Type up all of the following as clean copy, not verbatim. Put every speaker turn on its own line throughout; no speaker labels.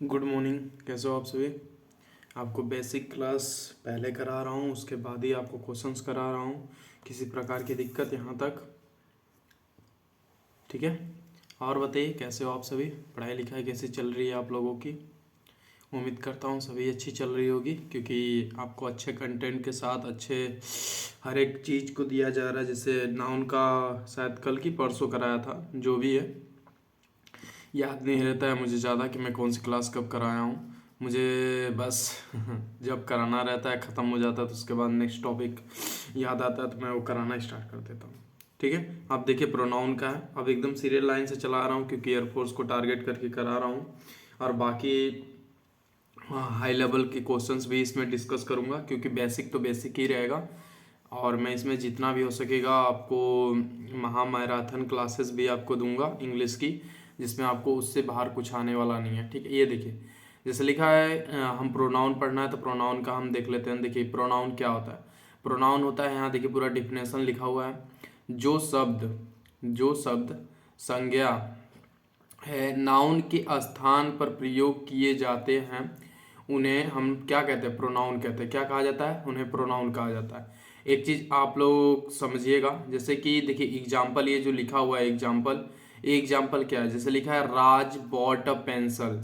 Good morning. कैसे हो आप सभी? आपको बेसिक क्लास पहले करा रहा हूँ, उसके बाद ही आपको क्वेश्चंस करा रहा हूँ। किसी प्रकार की दिक्कत यहाँ तक? ठीक है। और बताइए कैसे हो आप सभी? पढ़ाई लिखाई कैसी चल रही है आप लोगों की? उम्मीद करता हूँ सभी अच्छी चल रही होगी, क्योंकि आपको अच्छे कंटेंट के साथ अच्छे हर एक चीज़ को दिया जा रहा है। जैसे नाउन का शायद कल की परसों कराया था, जो भी है याद नहीं रहता है मुझे ज़्यादा कि मैं कौन सी क्लास कब कराया हूँ। मुझे बस जब कराना रहता है, ख़त्म हो जाता है, तो उसके बाद नेक्स्ट टॉपिक याद आता है तो मैं वो कराना स्टार्ट कर देता हूँ। ठीक है। अब देखिए प्रोनाउन का है। अब एकदम सीरियल लाइन से चला रहा हूँ क्योंकि एयरफोर्स को टारगेट करके करा रहा हूँ। और बाकी हाई लेवल के क्वेश्चंस भी इसमें डिस्कस करूँगा, क्योंकि बेसिक तो बेसिक ही रहेगा। और मैं इसमें जितना भी हो सकेगा आपको महामैराथन क्लासेस भी आपको दूंगा इंग्लिश की, जिसमें आपको उससे बाहर कुछ आने वाला नहीं है। ठीक है। ये देखिए जैसे लिखा है, हम प्रोनाउन पढ़ना है तो प्रोनाउन का हम देख लेते हैं। देखिए प्रोनाउन क्या होता है। प्रोनाउन होता है, यहाँ देखिए पूरा डिफिनेशन लिखा हुआ है। जो शब्द संज्ञा है, नाउन के स्थान पर प्रयोग किए जाते हैं, उन्हें हम क्या कहते हैं? प्रोनाउन कहते हैं। क्या कहा जाता है? उन्हें प्रोनाउन कहा जाता है। एक चीज आप लोग समझिएगा, जैसे कि देखिए एग्जाम्पल, ये जो लिखा हुआ है एग्जाम्पल, एग्जाम्पल क्या है? जैसे लिखा है Raj bought a pencil,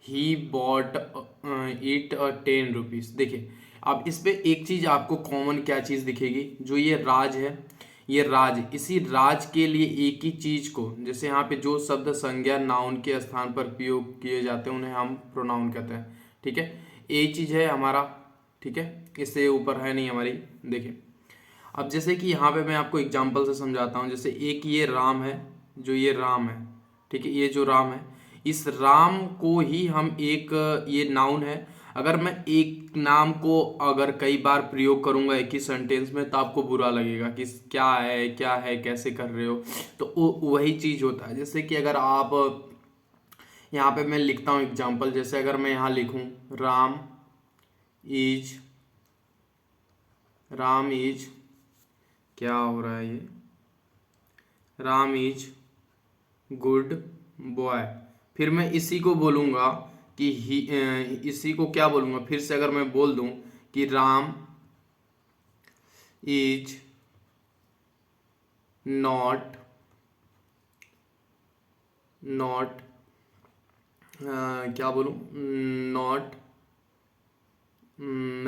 he bought it 10 rupees. देखिए अब इस पे एक चीज आपको कॉमन क्या चीज दिखेगी? जो ये राज है, ये राज, इसी राज के लिए एक ही चीज को, जैसे यहाँ पे जो शब्द संज्ञा नाउन के स्थान पर प्रयोग किए जाते हैं उन्हें हम प्रोनाउन कहते हैं। ठीक है। एक चीज है हमारा। ठीक है। इससे ऊपर है नहीं हमारी। देखिए अब जैसे कि यहाँ पे मैं आपको एग्जाम्पल से समझाता हूँ। जैसे एक ये राम है, जो ये राम है, ठीक है, ये जो राम है, इस राम को ही हम एक, ये नाउन है। अगर मैं एक नाम को अगर कई बार प्रयोग करूंगा एक ही सेंटेंस में, तो आपको बुरा लगेगा कि क्या है, कैसे कर रहे हो। तो वही चीज होता है। जैसे कि अगर आप यहाँ पे मैं लिखता हूँ एग्जाम्पल, जैसे अगर मैं यहाँ लिखूं राम इज, राम इज, क्या हो रहा है ये, राम इज गुड बॉय। फिर मैं इसी को बोलूँगा कि इसी को क्या बोलूँगा, फिर से अगर मैं बोल दूँ कि राम इज नॉट, नॉट क्या बोलूँ, not,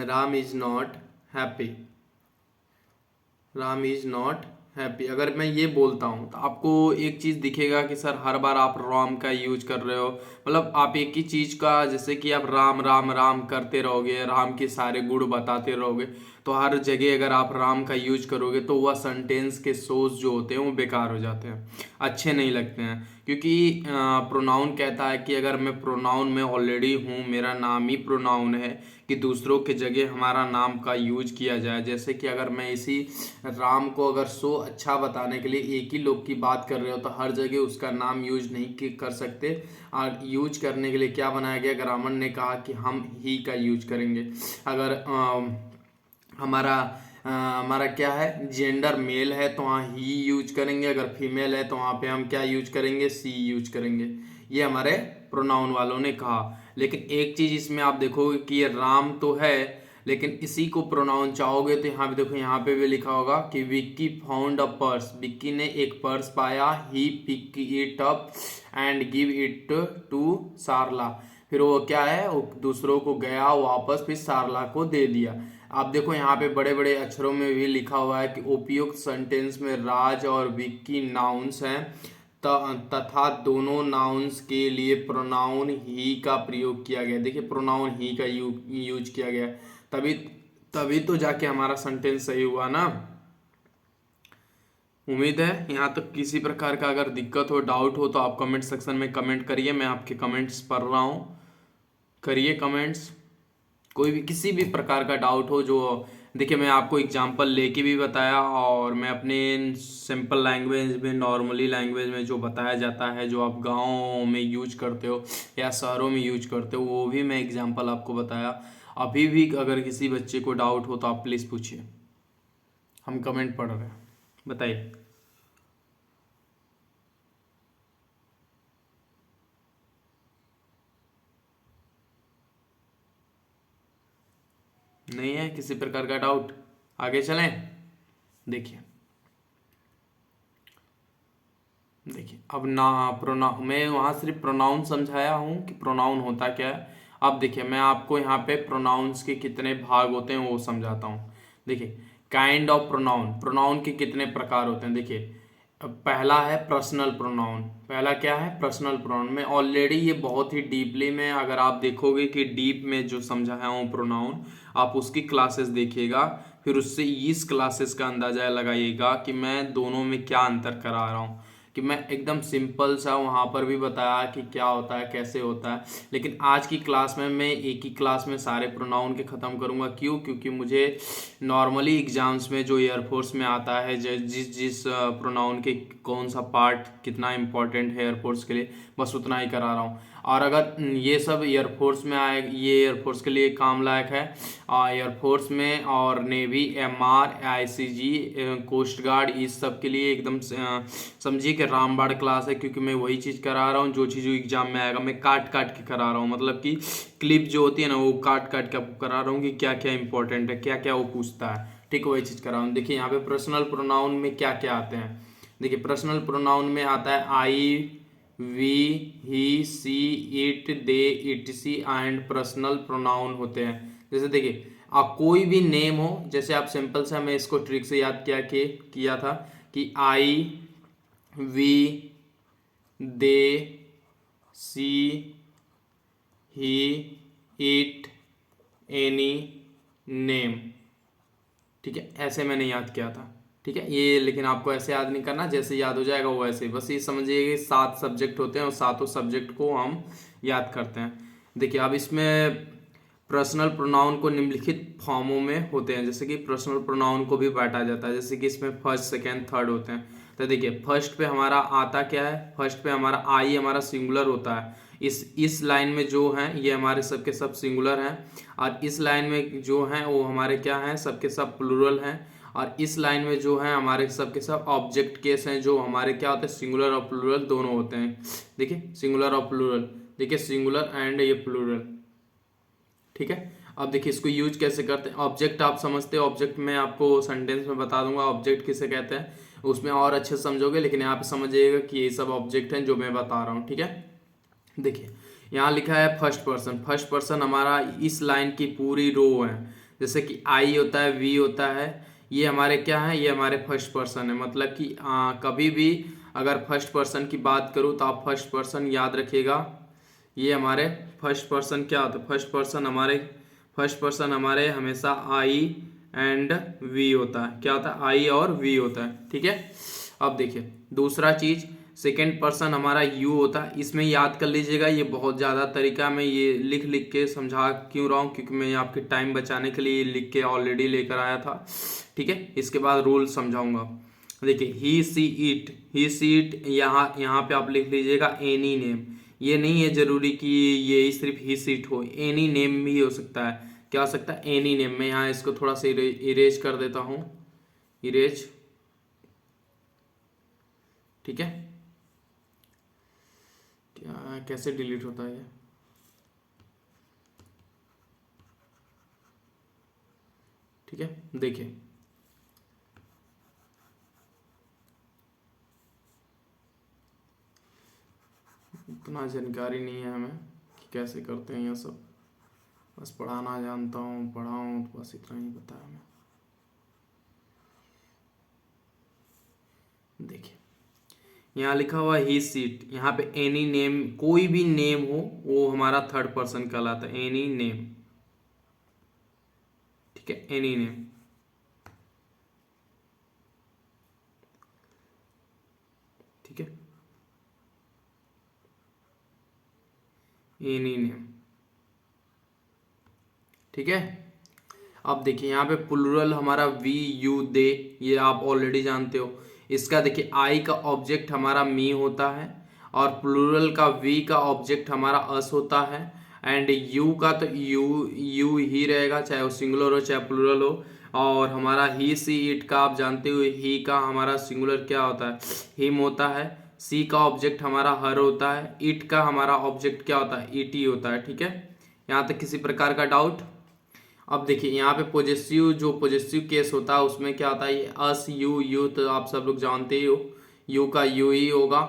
Ram is not happy, Ram is not happy. अगर मैं ये बोलता हूँ तो आपको एक चीज दिखेगा कि सर हर बार आप राम का यूज कर रहे हो। मतलब आप एक ही चीज का, जैसे कि आप राम राम राम करते रहोगे, राम के सारे गुण बताते रहोगे, तो हर जगह अगर आप राम का यूज करोगे तो वह सेंटेंस के सोर्स जो होते हैं वो बेकार हो जाते हैं, अच्छे नहीं लगते हैं। क्योंकि प्रोनाउन कहता है कि अगर मैं प्रोनाउन में ऑलरेडी हूँ, मेरा नाम ही प्रोनाउन है, कि दूसरों के जगह हमारा नाम का यूज किया जाए। जैसे कि अगर मैं इसी राम को अगर सो अच्छा बताने के लिए एक ही लोग की बात कर रहे हो, तो हर जगह उसका नाम यूज नहीं कर सकते। और यूज करने के लिए क्या बनाया गया? ग्रामर ने कहा कि हम ही का यूज करेंगे। अगर हमारा हमारा क्या है, जेंडर मेल है तो वहाँ ही यूज करेंगे, अगर फीमेल है तो वहाँ पे हम क्या यूज करेंगे? सी यूज करेंगे। ये हमारे प्रोनाउन वालों ने कहा। लेकिन एक चीज इसमें आप देखोगे कि ये राम तो है, लेकिन इसी को प्रोनाउन चाहोगे तो यहाँ पे देखो, यहाँ पे भी लिखा होगा कि Vicky found a purse, Vicky ने एक पर्स पाया, he pick it up and give it to Sarla. फिर वो क्या है, वो दूसरों को गया वापस, फिर सारला को दे दिया। आप देखो यहाँ पे बड़े बड़े अक्षरों में भी लिखा हुआ है कि उपयुक्त सेंटेंस में राज और विक्की नाउन्स हैं, तथा दोनों नाउन्स के लिए प्रोनाउन ही का प्रयोग किया गया। देखिए प्रोनाउन ही का यूज किया गया, तभी तभी तो जाके हमारा सेंटेंस सही हुआ ना। उम्मीद है यहाँ तक किसी प्रकार का अगर दिक्कत हो, डाउट हो, तो आप कमेंट सेक्शन में कमेंट करिए। मैं आपके कमेंट्स पढ़ रहा हूँ, करिए कमेंट्स। कोई भी किसी भी प्रकार का डाउट हो, जो देखिए मैं आपको एग्जांपल लेके भी बताया, और मैं अपने सिंपल लैंग्वेज में, नॉर्मली लैंग्वेज में जो बताया जाता है, जो आप गाँव में यूज करते हो या शहरों में यूज करते हो, वो भी मैं एग्जांपल आपको बताया। अभी भी अगर किसी बच्चे को डाउट हो तो आप प्लीज़ पूछिए, हम कमेंट पढ़ रहे हैं। बताइए। नहीं है किसी प्रकार का डाउट? आगे चलें। देखिए देखिए अब ना प्रोनाउन, मैं वहाँ सिर्फ प्रोनाउन समझाया हूँ कि प्रोनाउन होता क्या है। अब देखिए मैं आपको यहाँ पे प्रोनाउंस के कितने भाग होते हैं वो समझाता हूँ। देखिए काइंड ऑफ प्रोनाउन, प्रोनाउन के कितने प्रकार होते हैं। देखिए पहला है पर्सनल प्रोनाउन। पहला क्या है? Personal pronoun. मैं ऑलरेडी ये बहुत ही डीपली में, अगर आप देखोगे कि डीप में जो समझाया हूँ प्रोनाउन, आप उसकी क्लासेस देखिएगा, फिर उससे इस क्लासेस का अंदाजा लगाइएगा कि मैं दोनों में क्या अंतर करा रहा हूँ। कि मैं एकदम सिंपल सा वहाँ पर भी बताया कि क्या होता है कैसे होता है, लेकिन आज की क्लास में मैं एक ही क्लास में सारे प्रोनाउन के ख़त्म करूँगा। क्यों? क्योंकि मुझे नॉर्मली एग्जाम्स में जो एयरफोर्स में आता है, जिस जिस प्रोनाउन के कौन सा पार्ट कितना इंपॉर्टेंट है एयरफोर्स के लिए, बस उतना ही करा रहा हूँ। और अगर ये सब एयरफोर्स में आए, ये एयरफोर्स के लिए काम लायक है, एयरफोर्स में और navy, MR, ICG, coast guard, इस सब के लिए एकदम समझिए कि रामबाड़ क्लास है। क्योंकि मैं वही चीज़ करा रहा हूँ जो चीज़ एग्जाम में आएगा, मैं काट काट के करा रहा हूँ। मतलब कि क्लिप जो होती है ना, वो काट काट के आपको करा रहा हूँ कि क्या क्या इंपॉर्टेंट है, क्या क्या वो पूछता है। ठीक है, वही चीज़ करा रहा हूँ। देखिए यहाँ पे पर्सनल प्रोनाउन में क्या क्या आते हैं। देखिए पर्सनल प्रोनाउन में आता है I, we, he, she, it, they, etc and personal pronoun होते हैं। जैसे देखिए कोई भी नेम हो, जैसे आप सिंपल सा, मैं इसको ट्रिक से याद किया था कि I, we, they, she, he, it, any, name. ठीक है, ऐसे मैंने याद किया था। ठीक है, ये लेकिन आपको ऐसे याद नहीं करना, जैसे याद हो जाएगा वो ऐसे। बस ये समझिए कि 7 सब्जेक्ट होते हैं और सातों सब्जेक्ट को हम याद करते हैं। देखिए अब इसमें पर्सनल प्रोनाउन को निम्नलिखित फॉर्मों में होते हैं। जैसे कि पर्सनल प्रोनाउन को भी बांटा जाता है, जैसे कि इसमें फर्स्ट, सेकेंड, थर्ड होते हैं। तो देखिए फर्स्ट पे हमारा आता क्या है? फर्स्ट पे हमारा आई हमारा सिंगुलर होता है। इस लाइन में जो हैं ये हमारे सबके सब सिंगुलर हैं, और इस लाइन में जो हैं वो हमारे क्या हैं? सबके सब प्लूरल हैं। और इस लाइन में जो है हमारे सबके सब ऑब्जेक्ट केस हैं, जो हमारे क्या होते हैं? सिंगुलर और प्लूरल दोनों होते हैं। देखिए सिंगुलर और प्लूरल, देखिए सिंगुलर एंड ये प्लूरल। ठीक है, अब देखिए इसको यूज कैसे करते हैं। ऑब्जेक्ट आप समझते हैं, ऑब्जेक्ट मैं आपको सेंटेंस में बता दूंगा ऑब्जेक्ट किसे कहते हैं, उसमें और अच्छे से समझोगे, लेकिन यहाँ पे समझिएगा कि ये सब ऑब्जेक्ट हैं जो मैं बता रहा हूँ। ठीक है, देखिए यहाँ लिखा है फर्स्ट पर्सन। फर्स्ट पर्सन हमारा इस लाइन की पूरी रो है। जैसे कि आई होता है, वी होता है, ये हमारे क्या है? ये हमारे फर्स्ट पर्सन है। मतलब कि कभी भी अगर फर्स्ट पर्सन की बात करूँ तो आप फर्स्ट पर्सन याद रखिएगा। ये हमारे फर्स्ट पर्सन क्या होता है? फर्स्ट पर्सन हमारे हमेशा आई एंड वी होता है। क्या होता है? आई और वी होता है। ठीक है, अब देखिए दूसरा चीज, सेकेंड पर्सन हमारा यू होता है। इसमें याद कर लीजिएगा, ये बहुत ज़्यादा तरीका, मैं ये लिख लिख के समझा क्यों रहा हूँ, क्योंकि मैं आपके टाइम बचाने के लिए लिख के ऑलरेडी लेकर आया था। ठीक है, इसके बाद रूल समझाऊंगा। देखिए ही, she, it, he, she, it, यहाँ यहाँ पे आप लिख लीजिएगा एनी नेम। ये नहीं है जरूरी कि ये ही सिर्फ ही, सीट हो, एनी नेम भी हो सकता है। क्या हो सकता है? Any name. मैं यहाँ इसको थोड़ा सा इरेज कर देता हूँ, इरेज। ठीक है, क्या कैसे डिलीट होता है ये? ठीक है, देखिए इतना जानकारी नहीं है हमें कि कैसे करते हैं ये सब, बस पढ़ाना जानता हूँ, पढ़ा हूँ, तो बस इतना ही पता है हमें। देखिए यहाँ लिखा हुआ ही, सीट, यहाँ पे एनी नेम, कोई भी नेम हो वो हमारा थर्ड पर्सन कहलाता है। Any name. ठीक है, एनी नेम। ठीक है, एनी नेम। ठीक है, अब देखिए यहाँ पे प्लूरल हमारा वी, यू, दे, ये आप ऑलरेडी जानते हो। इसका देखिए आई का ऑब्जेक्ट हमारा मी होता है, और प्लूरल का वी का ऑब्जेक्ट हमारा अस होता है, एंड यू का तो यू ही रहेगा, चाहे वो सिंगुलर हो चाहे प्लूरल हो। और हमारा ही, सी, इट का आप जानते हो, ही का हमारा सिंगुलर क्या होता है? हिम होता है। सी का ऑब्जेक्ट हमारा हर होता है। इट का हमारा ऑब्जेक्ट क्या होता है? इट ही होता है। ठीक है, यहाँ तक किसी प्रकार का डाउट? अब देखिए यहाँ पे पॉजेसिव, जो पॉजेसिव केस होता है उसमें क्या होता है, ये अस, यू तो आप सब लोग जानते ही हो, यू का यू ही होगा।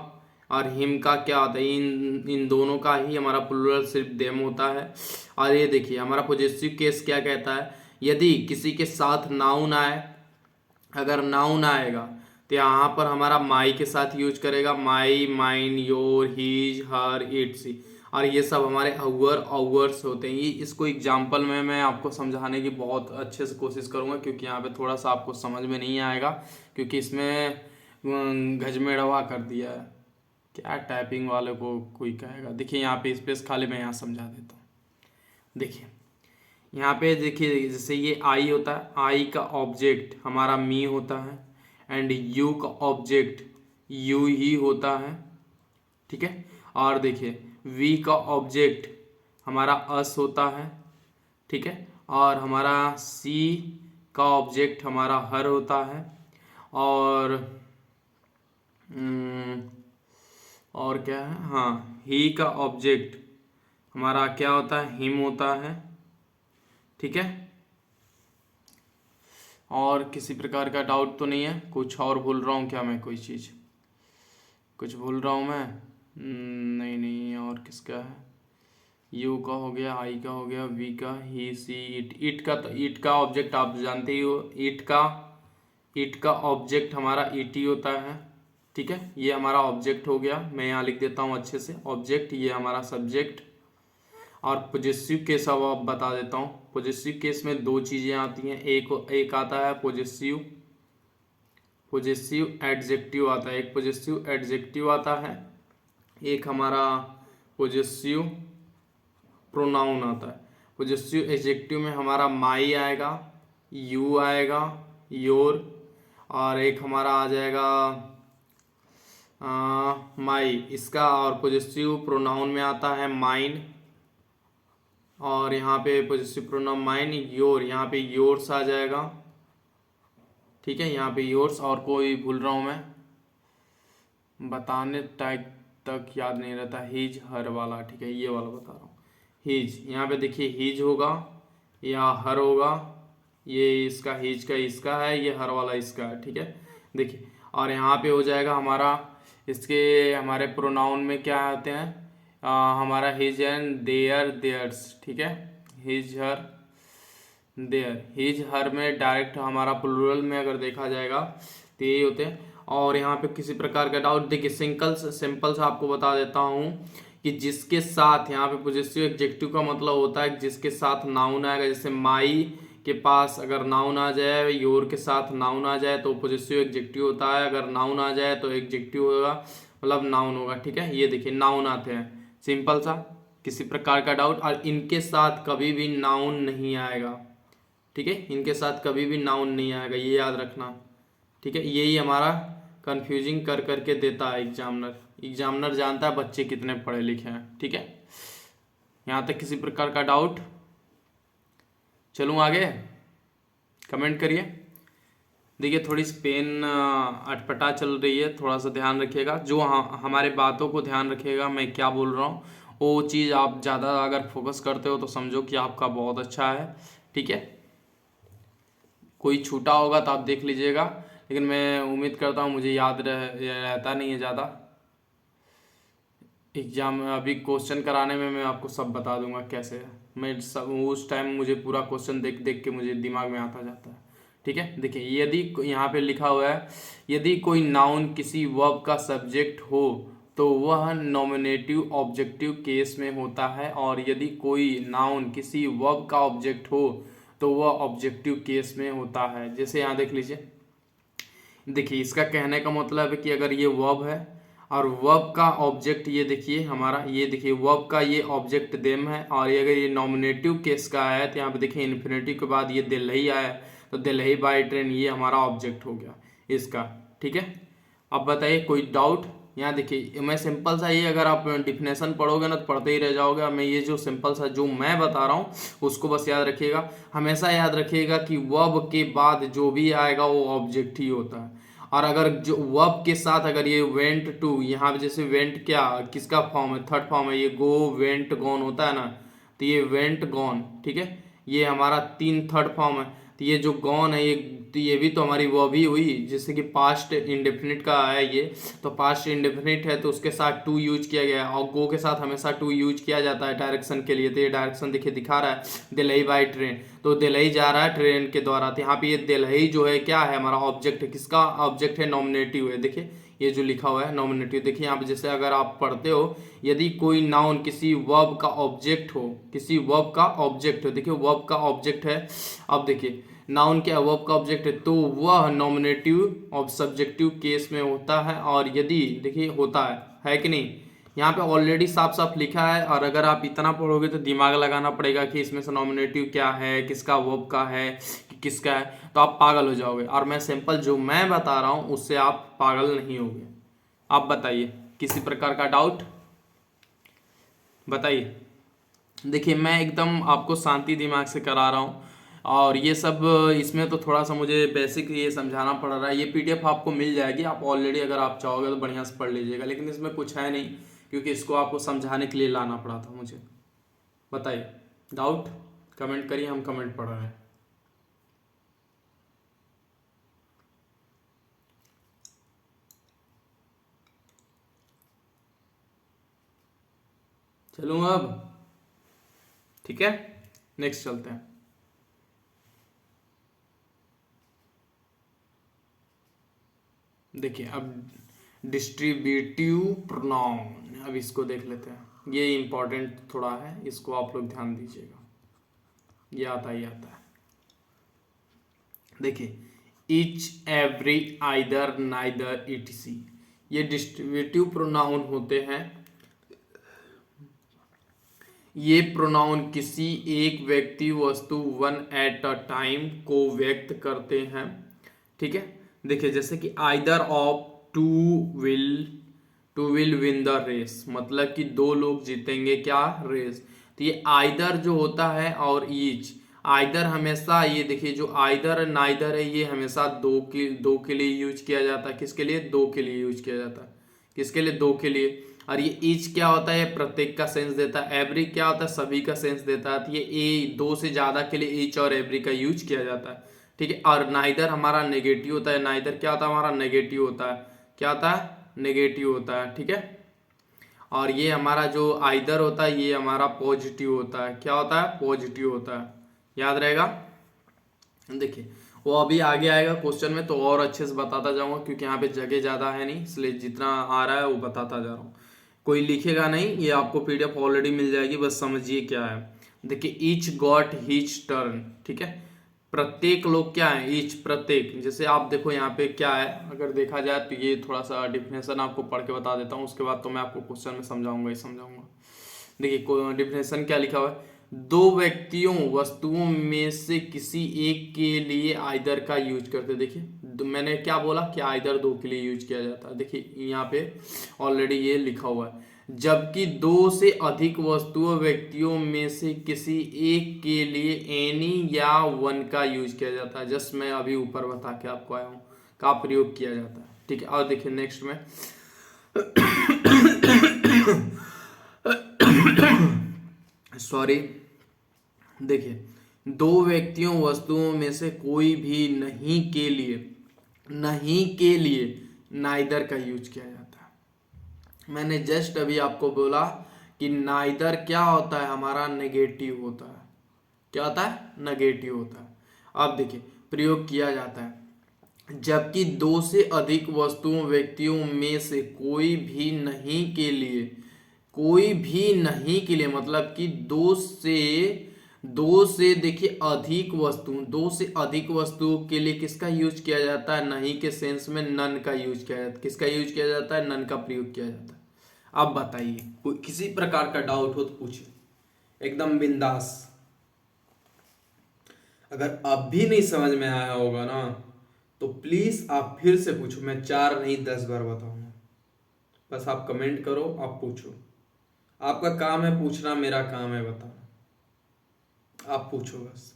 और हिम का क्या होता है, इन इन दोनों का ही हमारा प्लूरल सिर्फ देम होता है। और ये देखिए हमारा पॉजेसिव केस क्या कहता है, यदि किसी के साथ नाउन आए, अगर नाउन आएगा तो यहाँ पर हमारा माई के साथ यूज करेगा, my, mine, your, his, her, its. और ये सब हमारे अवर अवर्स होते हैं। ये इसको एग्जाम्पल में मैं आपको समझाने की बहुत अच्छे से कोशिश करूंगा, क्योंकि यहाँ पे थोड़ा सा आपको समझ में नहीं आएगा, क्योंकि इसमें गजमेड़वा कर दिया है। क्या टाइपिंग वाले को कोई कहेगा। देखिए यहाँ पे स्पेस खाली, मैं यहाँ समझा देता हूँ। देखिए यहाँ पे देखिए, जैसे ये आई होता है, आई का ऑब्जेक्ट हमारा मी होता है, एंड यू का ऑब्जेक्ट यू ही होता है, ठीक है। और देखिए वी का ऑब्जेक्ट हमारा अस होता है, ठीक है। और हमारा सी का ऑब्जेक्ट हमारा हर होता है। और और क्या है, हाँ, ही का ऑब्जेक्ट हमारा क्या होता है, हिम होता है, ठीक है। और किसी प्रकार का डाउट तो नहीं है, कुछ और भूल रहा हूँ क्या मैं, कोई चीज़ कुछ भूल रहा हूँ मैं? नहीं नहीं, और किसका है, यू का हो गया, आई का हो गया, वी का, ही, सी, इट। इट का तो इट का ऑब्जेक्ट आप जानते ही हो, इट का ऑब्जेक्ट हमारा इट ही होता है, ठीक है। ये हमारा ऑब्जेक्ट हो गया, मैं यहाँ लिख देता हूँ अच्छे से, ऑब्जेक्ट, ये हमारा सब्जेक्ट। और पॉजेसिव केस अब आप बता देता हूँ। पॉजेसिव केस में दो चीज़ें आती हैं, एक आता है पॉजेसिव एडजेक्टिव आता है, एक पॉजेसिव एडजेक्टिव आता है, एक हमारा पॉजेसिव प्रोनाउन आता है। पॉजेसिव एडजेक्टिव में हमारा माई आएगा, यू आएगा, योर, और एक हमारा आ जाएगा माई, इसका। और पॉजेसिव प्रोनाउन में आता है माइन, और यहाँ पे पॉजेसिव प्रोनाउन माइन, योर, यहाँ पे योर्स आ जाएगा, ठीक है। यहाँ पे योर्स, और कोई भूल रहा हूँ मैं, बताने टाइप तक याद नहीं रहता, हीज, हर वाला, ठीक है, ये वाला बता रहा हूँ। हीज, यहाँ पे देखिए हीज होगा या हर होगा, ये इसका हीज का इसका है, ये हर वाला इसका है, ठीक है। देखिए, और यहाँ पे हो जाएगा हमारा, इसके हमारे प्रोनाउन में क्या आते हैं, हमारा हिज एंड देयर, देयर्स, ठीक है। His, her, there. His, her में डायरेक्ट हमारा प्लूरल में अगर देखा जाएगा तो यही होते हैं। और यहाँ पे किसी प्रकार का डाउट, देखिए सिंपल से आपको बता देता हूँ कि जिसके साथ, यहाँ पे पॉजेसिव एडजेक्टिव का मतलब होता है जिसके साथ नाउन आएगा। जैसे माई के पास अगर नाउन आ जाए, योर के साथ नाउन आ जाए तो पॉजेसिव एडजेक्टिव होता है, अगर नाउन आ जाए तो एडजेक्टिव होगा, मतलब नाउन होगा, ठीक है। ये देखिए नाउन आते हैं, सिंपल सा, किसी प्रकार का डाउट। और इनके साथ कभी भी नाउन नहीं आएगा, ठीक है, इनके साथ कभी भी नाउन नहीं आएगा, ये याद रखना, ठीक है। यही हमारा कंफ्यूजिंग कर करके देता है एग्जामिनर जानता है बच्चे कितने पढ़े लिखे हैं, ठीक है। यहाँ तक किसी प्रकार का डाउट? चलूँ आगे, कमेंट करिए। देखिए थोड़ी सी पेन अटपटा चल रही है, थोड़ा सा ध्यान रखिएगा, जो हमारे बातों को ध्यान रखिएगा, मैं क्या बोल रहा हूँ वो चीज़ आप ज़्यादा अगर फोकस करते हो तो समझो कि आपका बहुत अच्छा है, ठीक है। कोई छूटा होगा तो आप देख लीजिएगा, लेकिन मैं उम्मीद करता हूँ मुझे याद रहता नहीं है ज़्यादा। एग्जाम में अभी क्वेश्चन कराने में मैं आपको सब बता दूंगा कैसे है, मैं सब उस टाइम मुझे पूरा क्वेश्चन देख देख के मुझे दिमाग में आता जाता है, ठीक है। देखिए यदि यहाँ पे लिखा हुआ है, यदि कोई नाउन किसी वर्ब का सब्जेक्ट हो तो वह नॉमिनेटिव ऑब्जेक्टिव केस में होता है, और यदि कोई नाउन किसी वर्ब का ऑब्जेक्ट हो तो वह ऑब्जेक्टिव केस में होता है। जैसे यहाँ देख लीजिए, देखिए इसका कहने का मतलब है कि अगर ये वर्ब है और वर्ब का ऑब्जेक्ट, ये देखिए हमारा, ये देखिए वर्ब का ये ऑब्जेक्ट देम है, और ये अगर ये नॉमिनेटिव केस का है तो यहाँ पे देखिए इन्फिनेटिव के बाद ये दिल्ही आया, तो दिल्ही बाई ट्रेन ये हमारा ऑब्जेक्ट हो गया इसका, ठीक है। अब बताइए कोई डाउट? यहाँ देखिए मैं सिंपल सा, ये अगर आप डिफिनेशन पढ़ोगे ना तो पढ़ते ही रह जाओगे। मैं ये जो सिंपल सा जो मैं बता रहा हूँ उसको बस याद रखिएगा, हमेशा याद रखिएगा कि वर्ब के बाद जो भी आएगा वो ऑब्जेक्ट ही होता है। और अगर जो वर्ब के साथ अगर ये वेंट टू, यहाँ पे जैसे वेंट क्या किसका फॉर्म है, थर्ड फॉर्म है, ये गो, वेंट, गॉन होता है ना, तो ये वेंट, गॉन, ठीक है, ये हमारा 3 थर्ड फॉर्म है। तो ये जो गॉन है, ये तो ये भी तो हमारी वो भी हुई, जैसे कि पास्ट इंडेफिनिट का है ये। तो पास्ट इंडेफिनिट है तो उसके साथ टू यूज किया गया है, और गो के साथ हमेशा टू यूज किया जाता है डायरेक्शन के लिए। तो ये डायरेक्शन देखिए दिखा रहा है, दिल्ली बाई ट्रेन, तो दिल्ली जा रहा है ट्रेन के द्वारा। तो यहाँ पे ये दिल्ली जो है क्या है, हमारा ऑब्जेक्ट है। किसका ऑब्जेक्ट है, नॉमिनेटिव है। देखिए ये जो लिखा हुआ है नॉमिनेटिव, देखिए यहाँ पे जैसे अगर आप पढ़ते हो, यदि कोई नाउन किसी वर्ब का ऑब्जेक्ट हो, किसी वर्ब का ऑब्जेक्ट हो, देखिए वर्ब का ऑब्जेक्ट है। अब देखिए नाउन के वर्ब का ऑब्जेक्ट है तो वह नॉमिनेटिव और सब्जेक्टिव केस में होता है। और यदि देखिए होता है कि नहीं, यहाँ पे ऑलरेडी साफ साफ लिखा है। और अगर आप इतना पढ़ोगे तो दिमाग लगाना पड़ेगा कि इसमें से नॉमिनेटिव क्या है, किसका वर्ब का है, कि किसका है, तो आप पागल हो जाओगे। और मैं सिंपल जो मैं बता रहा हूँ उससे आप पागल नहीं होगे। आप बताइए, किसी प्रकार का डाउट बताइए। देखिए मैं एकदम आपको शांति दिमाग से करा रहा हूँ, और ये सब इसमें तो थोड़ा सा मुझे बेसिक ये समझाना पड़ रहा है। ये पीडीएफ आपको मिल जाएगी, आप ऑलरेडी अगर आप चाहोगे तो बढ़िया से पढ़ लीजिएगा, लेकिन इसमें कुछ है नहीं, क्योंकि इसको आपको समझाने के लिए लाना पड़ा था मुझे। बताइए डाउट, कमेंट करिए, हम कमेंट पढ़ रहे हैं। चलूँ अब, ठीक है, नेक्स्ट चलते हैं। देखिए अब डिस्ट्रीब्यूटिव प्रोनाउन, अब इसको देख लेते हैं। ये इंपॉर्टेंट थोड़ा है, इसको आप लोग ध्यान दीजिएगा। ये आता ही आता है। देखिए इच, एवरी, आइदर, नाइदर, इटसी, ये डिस्ट्रीब्यूटिव प्रोनाउन होते हैं। ये प्रोनाउन किसी एक व्यक्ति, वस्तु, वन एट अ टाइम को व्यक्त करते हैं। ठीक है, देखिए जैसे कि either of two will, two will win the race, मतलब कि दो लोग जीतेंगे क्या, रेस। तो ये आइदर जो होता है और ईच, आइदर हमेशा, ये देखिए जो आइदर नाइदर है ये हमेशा दो के लिए यूज किया जाता है। किसके लिए, दो के लिए यूज किया जाता है। किसके लिए, दो के लिए। और ये ईच क्या होता है, प्रत्येक का सेंस देता है। एवरी क्या होता है, सभी का सेंस देता है। तो ये दो से ज्यादा के लिए ईच और एवरी का यूज किया जाता है। ठीक है, और नाइदर हमारा नेगेटिव होता है। नाइदर क्या होता है, हमारा नेगेटिव होता है। क्या होता है, नेगेटिव होता है। ठीक है, और ये हमारा जो आइदर होता है ये हमारा पॉजिटिव होता है। क्या होता है, पॉजिटिव होता है। याद रहेगा। देखिए वो अभी आगे आएगा क्वेश्चन में तो और अच्छे से बताता जाऊंगा, क्योंकि यहाँ पे जगह ज़्यादा है नहीं, इसलिए जितना आ रहा है वो बताता जा रहा हूँ। कोई लिखेगा नहीं, ये आपको पीडीएफ ऑलरेडी मिल जाएगी, बस समझिए क्या है। देखिए ईच गॉट हिज टर्न, ठीक है, प्रत्येक लोग क्या है, ईच प्रत्येक। जैसे आप देखो यहाँ पे क्या है, अगर देखा जाए तो ये थोड़ा सा डिफिनेशन आपको पढ़ के बता देता हूँ, उसके बाद तो मैं आपको क्वेश्चन में समझाऊंगा ही समझाऊंगा। देखिए डिफिनेशन क्या लिखा हुआ है, दो व्यक्तियों, वस्तुओं में से किसी एक के लिए आइदर का यूज करते। देखिए मैंने क्या बोला कि आइदर दो के लिए यूज किया जाता है। देखिए यहाँ पे ऑलरेडी ये लिखा हुआ है, जबकि दो से अधिक वस्तुओं, व्यक्तियों में से किसी एक के लिए एनी या वन का यूज किया जाता है। जस्ट मैं अभी ऊपर बता के आपको आया हूँ का प्रयोग किया जाता है। ठीक है, और देखिए नेक्स्ट में सॉरी, देखिए दो व्यक्तियों, वस्तुओं में से कोई भी नहीं के लिए, नहीं के लिए नाइदर का यूज किया जाता है। मैंने जस्ट अभी आपको बोला कि नाइदर क्या होता है, हमारा नेगेटिव होता है। क्या होता है, नेगेटिव होता है। अब देखिए प्रयोग किया जाता है, जबकि दो से अधिक वस्तुओं, व्यक्तियों में से कोई भी नहीं के लिए, कोई भी नहीं के लिए मतलब कि दो से देखिए अधिक वस्तु, दो से अधिक वस्तुओं के लिए किसका यूज किया जाता है, नहीं के सेंस में नन का यूज किया जाता है। किसका यूज किया जाता है, नन का प्रयोग किया जाता है। अब बताइए कोई किसी प्रकार का डाउट हो तो पूछिए, एकदम बिंदास। अगर अब भी नहीं समझ में आया होगा ना तो प्लीज आप फिर से पूछो, मैं 4 नहीं 10 बार बताऊंगा। बस आप कमेंट करो, आप पूछो। आपका काम है पूछना, मेरा काम है बताना। आप पूछो बस।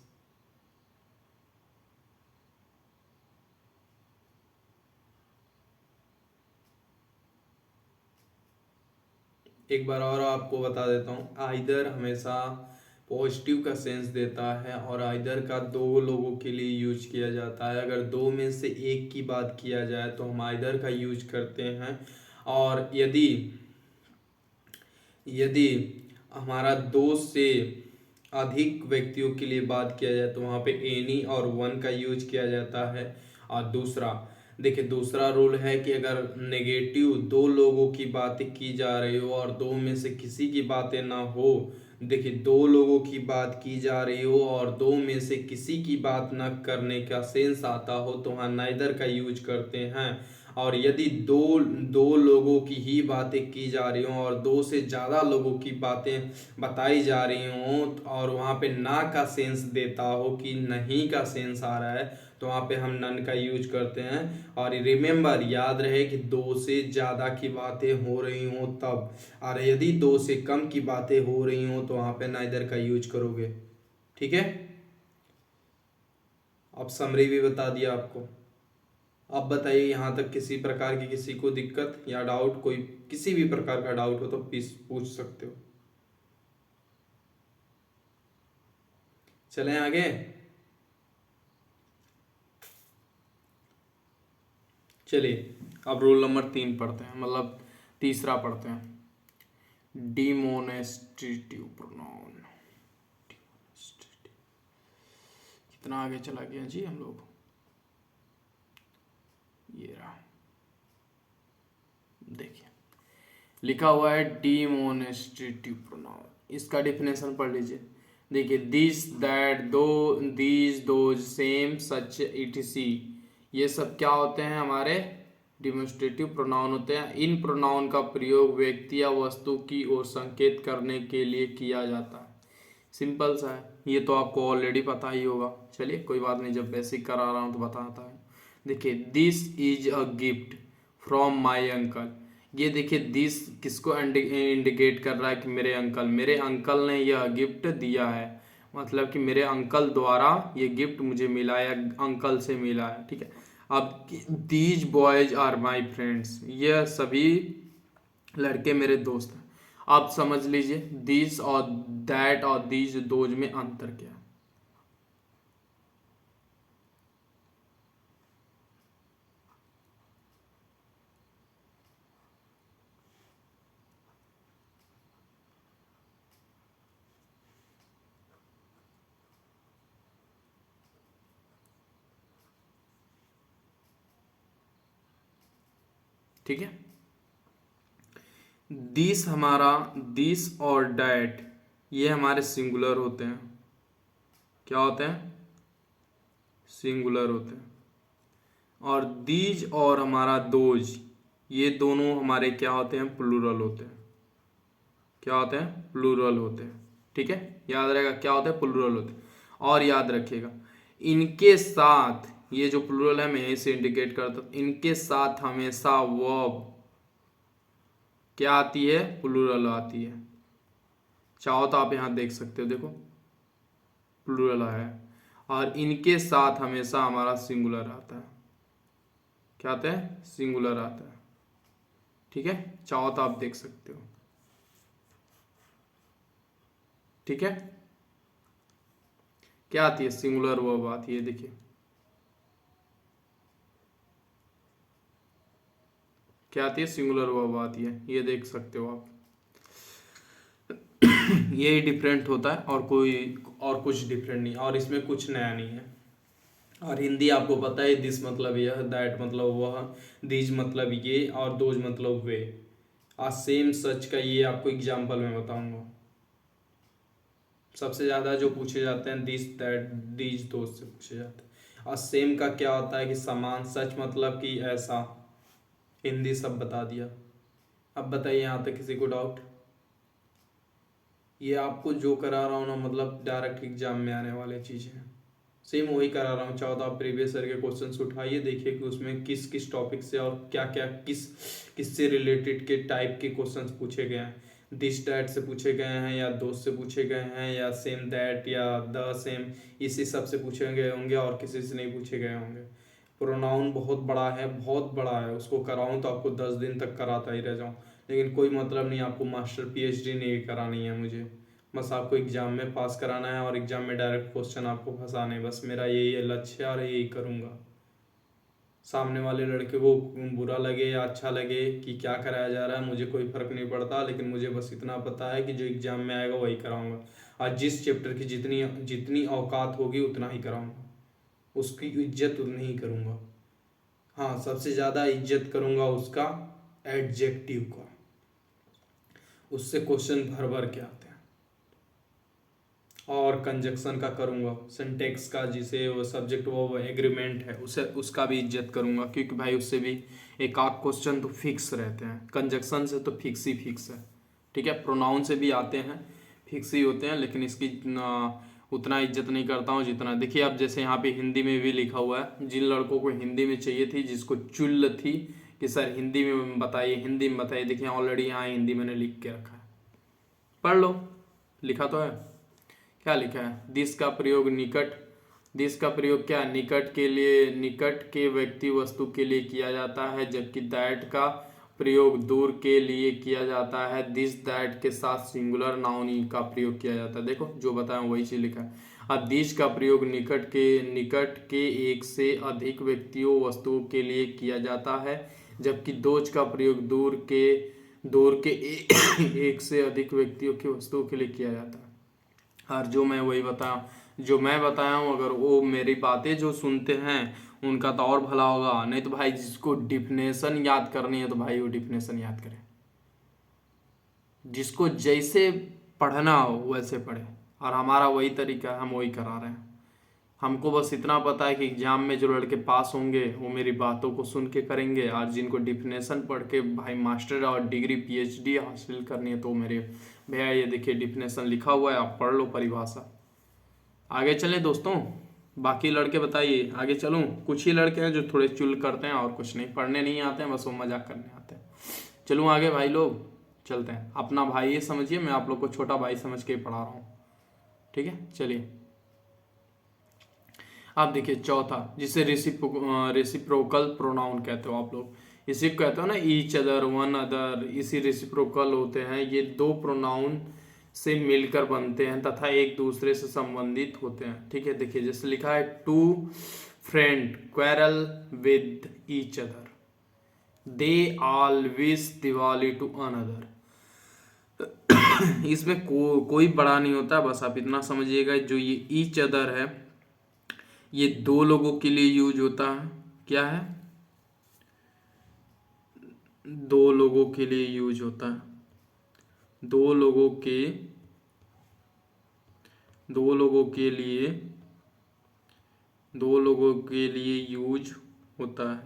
एक बार और आपको बता देता हूँ, आइदर हमेशा पॉजिटिव का सेंस देता है और आइदर का दो लोगों के लिए यूज किया जाता है। अगर दो में से एक की बात किया जाए तो हम आइदर का यूज करते हैं। और यदि यदि हमारा दो से अधिक व्यक्तियों के लिए बात किया जाए तो वहाँ पे एनी और वन का यूज किया जाता है। और दूसरा, देखिए दूसरा रूल है कि अगर नेगेटिव दो लोगों की बातें की जा रही हो और दो में से किसी की बातें ना हो, देखिए दो लोगों की बात की जा रही हो और दो में से किसी की बात न करने का सेंस आता हो तो वहाँ नाइदर का यूज करते हैं। और यदि दो दो लोगों की ही बातें की जा रही हों और दो से ज़्यादा लोगों की बातें बताई जा रही हों और वहाँ पे ना का सेंस देता हो कि नहीं का सेंस आ रहा है तो वहाँ पे हम नन का यूज करते हैं। और रिमेंबर, याद रहे कि दो से ज़्यादा की बातें हो रही हों तब, और यदि दो से कम की बातें हो रही हों तो वहाँ पे नाइदर का यूज करोगे। ठीक है, अब समरी भी बता दिया आपको। अब बताइए यहाँ तक किसी प्रकार की किसी को दिक्कत या डाउट, कोई किसी भी प्रकार का डाउट हो तो प्लीज पूछ सकते हो। चलें आगे। चलिए अब रोल नंबर 3 पढ़ते हैं, मतलब तीसरा पढ़ते हैं। डिमोनेस्ट्रेटिव प्रोनाउन। कितना आगे चला गया जी हम लोग। ये रहा, देखिए लिखा हुआ है डिमोनेस्ट्रेटिव प्रोनाउन। इसका डिफिनेशन पढ़ लीजिए। देखिए दिस दैट दो दीज दोज सेम सच इटसी, ये सब क्या होते हैं, हमारे डिमोन्स्ट्रेटिव प्रोनाउन होते हैं। इन प्रोनाउन का प्रयोग व्यक्ति या वस्तु की ओर संकेत करने के लिए किया जाता है। सिंपल सा है, ये तो आपको ऑलरेडी पता ही होगा। चलिए कोई बात नहीं, जब बेसिक करा रहा हूँ तो बताता है। देखिए this is a gift from my uncle. ये देखिए दिस किसको इंडिकेट कर रहा है कि मेरे अंकल ने यह गिफ्ट दिया है, मतलब कि मेरे अंकल द्वारा ये गिफ्ट मुझे मिला या अंकल से मिला है। ठीक है, अब these boys are my friends, यह सभी लड़के मेरे दोस्त हैं। आप समझ लीजिए दिस और दैट और दीज दोज में अंतर क्या है। ठीक है, दिस और डैट ये हमारे सिंगुलर होते हैं। क्या होते हैं, सिंगुलर होते हैं। और दीज और हमारा दोज ये दोनों हमारे क्या होते हैं, प्लूरल होते हैं। क्या होते हैं, प्लूरल होते हैं। ठीक है, याद रहेगा क्या होता है, प्लूरल होते हैं। और याद रखिएगा इनके साथ, ये जो प्लूरल है मैं इसे इंडिकेट करता हूं, इनके साथ हमेशा वर्ब क्या आती है, प्लूरल आती है। चाहो तो आप यहां देख सकते हो, देखो प्लूरल है। और इनके साथ हमेशा हमारा सिंगुलर आता है। क्या आता है, सिंगुलर आता है। ठीक है, चाहो तो आप देख सकते हो। ठीक है, क्या आती है, सिंगुलर वर्ब आती है। देखिए क्या आती है, सिंगुलर वर्ब आती है, ये देख सकते हो आप। ये डिफरेंट होता है और कोई और कुछ डिफरेंट नहीं, और इसमें कुछ नया नहीं है। और हिंदी आपको पता है, दिस मतलब यह, दैट मतलब वह, दीज मतलब ये और दोज मतलब वे। आज सेम सच का ये आपको एग्जाम्पल में बताऊंगा। सबसे ज़्यादा जो पूछे जाते हैं दिस दैट दीज दोज से पूछे जाते हैं। और सेम का क्या होता है कि समान, सच मतलब कि ऐसा। हिंदी सब बता दिया। अब बताइए यहाँ तक किसी को डाउट। ये आपको जो करा रहा हूँ ना, मतलब डायरेक्ट एग्जाम में आने वाले चीज़ें हैं, सेम वही करा रहा हूँ। चाहो तो आप प्रीवियस ईयर के क्वेश्चन उठाइए, देखिए कि उसमें किस किस टॉपिक से और क्या क्या किससे रिलेटेड के टाइप के क्वेश्चंस पूछे गए हैं। दिस डैट से पूछे गए हैं या दोस्त से पूछे गए हैं या सेम दैट या द सेम, इसी सब से पूछे गए होंगे और किसी से नहीं पूछे गए होंगे। प्रोनाउन बहुत बड़ा है, बहुत बड़ा है, उसको कराऊँ तो आपको 10 दिन तक कराता ही रह जाऊँ, लेकिन कोई मतलब नहीं, आपको मास्टर PhD नहीं करानी है मुझे। बस आपको एग्जाम में पास कराना है और एग्जाम में डायरेक्ट क्वेश्चन आपको फंसाने हैं। बस मेरा यही लक्ष्य है और यही करूँगा। सामने वाले लड़के को बुरा लगे या अच्छा लगे कि क्या कराया जा रहा है, मुझे कोई फर्क नहीं पड़ता, लेकिन मुझे बस इतना पता है कि जो एग्जाम में आएगा वही कराऊंगा। आज जिस चैप्टर की जितनी जितनी औकात होगी उतना ही कराऊंगा, उसकी इज्जत उतनी ही करूंगा। हाँ, सबसे ज़्यादा इज्जत करूंगा उसका एडजेक्टिव का, उससे क्वेश्चन भर भर के आते हैं। और कंजक्शन का करूंगा, सिंटेक्स का, जिसे वो सब्जेक्ट वो एग्रीमेंट है उसे उसका भी इज्जत करूंगा, क्योंकि भाई उससे भी एक आध क्वेश्चन तो फिक्स रहते हैं। कंजक्शन से तो फिक्स ही फिक्स है, ठीक है। प्रोनाउन से भी आते हैं, फिक्स ही होते हैं, लेकिन इसकी उतना इज्जत नहीं करता हूँ जितना, देखिए अब जैसे यहाँ पे हिंदी में भी लिखा हुआ है, जिन लड़कों को हिंदी में चाहिए थी, जिसको चुल्ल थी कि सर हिंदी में बताइए, हिंदी में बताइए, देखिए ऑलरेडी यहाँ हिंदी मैंने लिख के रखा है, पढ़ लो, लिखा तो है। क्या लिखा है? दिस का प्रयोग निकट, दिस का प्रयोग क्या, निकट के लिए, निकट के व्यक्ति वस्तु के लिए किया जाता है, जबकि दैट का प्रयोग दूर के लिए किया जाता है। दिस दैट के साथ सिंगुलर नाउन का प्रयोग किया जाता है। देखो जो बताया वही चीज लिखा है। अब दिस का प्रयोग निकट के एक से अधिक व्यक्तियों वस्तुओं के लिए किया जाता है, जबकि दोज का प्रयोग दूर के एक से अधिक व्यक्तियों की वस्तुओं के लिए किया जाता है। और जो मैं बताया हूँ, अगर वो मेरी बातें जो सुनते हैं उनका तो और भला होगा, नहीं तो भाई जिसको डिफिनेशन याद करनी है तो भाई वो डिफिनेशन याद करे, जिसको जैसे पढ़ना हो वैसे पढ़े, और हमारा वही तरीका है, हम वही करा रहे हैं। हमको बस इतना पता है कि एग्जाम में जो लड़के पास होंगे वो मेरी बातों को सुन के करेंगे, और जिनको डिफिनेशन पढ़ के भाई मास्टर और डिग्री पीएचडी हासिल करनी है तो मेरे भैया ये देखिए डिफिनेशन लिखा हुआ है, आप पढ़ लो परिभाषा। आगे चलें दोस्तों, बाकी लड़के बताइए, आगे चलूं? कुछ ही लड़के हैं जो थोड़े चुल करते हैं और कुछ नहीं, पढ़ने नहीं आते हैं, बस वो मजाक करने आते हैं। चलूं आगे भाई लोग, चलते हैं। अपना भाई ये समझिए, मैं आप लोग को छोटा भाई समझ के ही पढ़ा रहा हूँ, ठीक है। चलिए आप देखिए चौथा, जिसे रेसिप्रोकल प्रोनाउन कहते हो आप लोग, इसी को कहते हो ना ईच अदर, वन अदर, इसी रेसिप्रोकल होते हैं। ये दो प्रोनाउन से मिलकर बनते हैं तथा एक दूसरे से संबंधित होते हैं, ठीक है। देखिए जैसे लिखा है, two friend quarrel with each other, they always दिवाली टू अनदर। इसमें कोई बड़ा नहीं होता, बस आप इतना समझिएगा, जो ये ईच अदर है ये दो लोगों के लिए यूज होता है। क्या है? दो लोगों के लिए यूज होता है, दो लोगों के लिए, दो लोगों के लिए यूज होता है।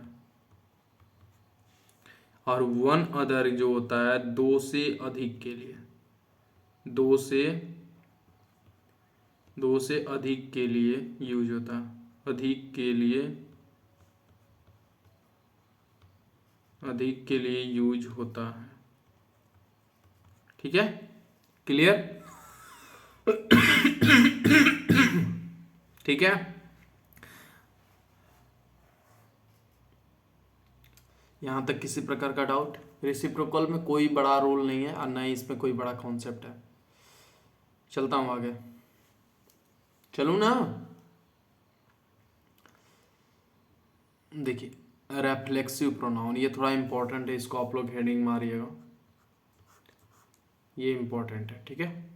और वन अदर जो होता है दो से अधिक के लिए, दो से अधिक के लिए यूज होता है, अधिक के लिए यूज होता है, ठीक है। क्लियर? ठीक है। यहां तक किसी प्रकार का डाउट? रेसिप्रोकल में कोई बड़ा रूल नहीं है और न ही इसमें कोई बड़ा कॉन्सेप्ट है। चलता हूं आगे, चलूं ना? देखिए रेफ्लेक्सिव प्रोनाउन, ये थोड़ा इंपॉर्टेंट है, इसको आप लोग हेडिंग मारिएगा, ये इंपॉर्टेंट है, ठीक है।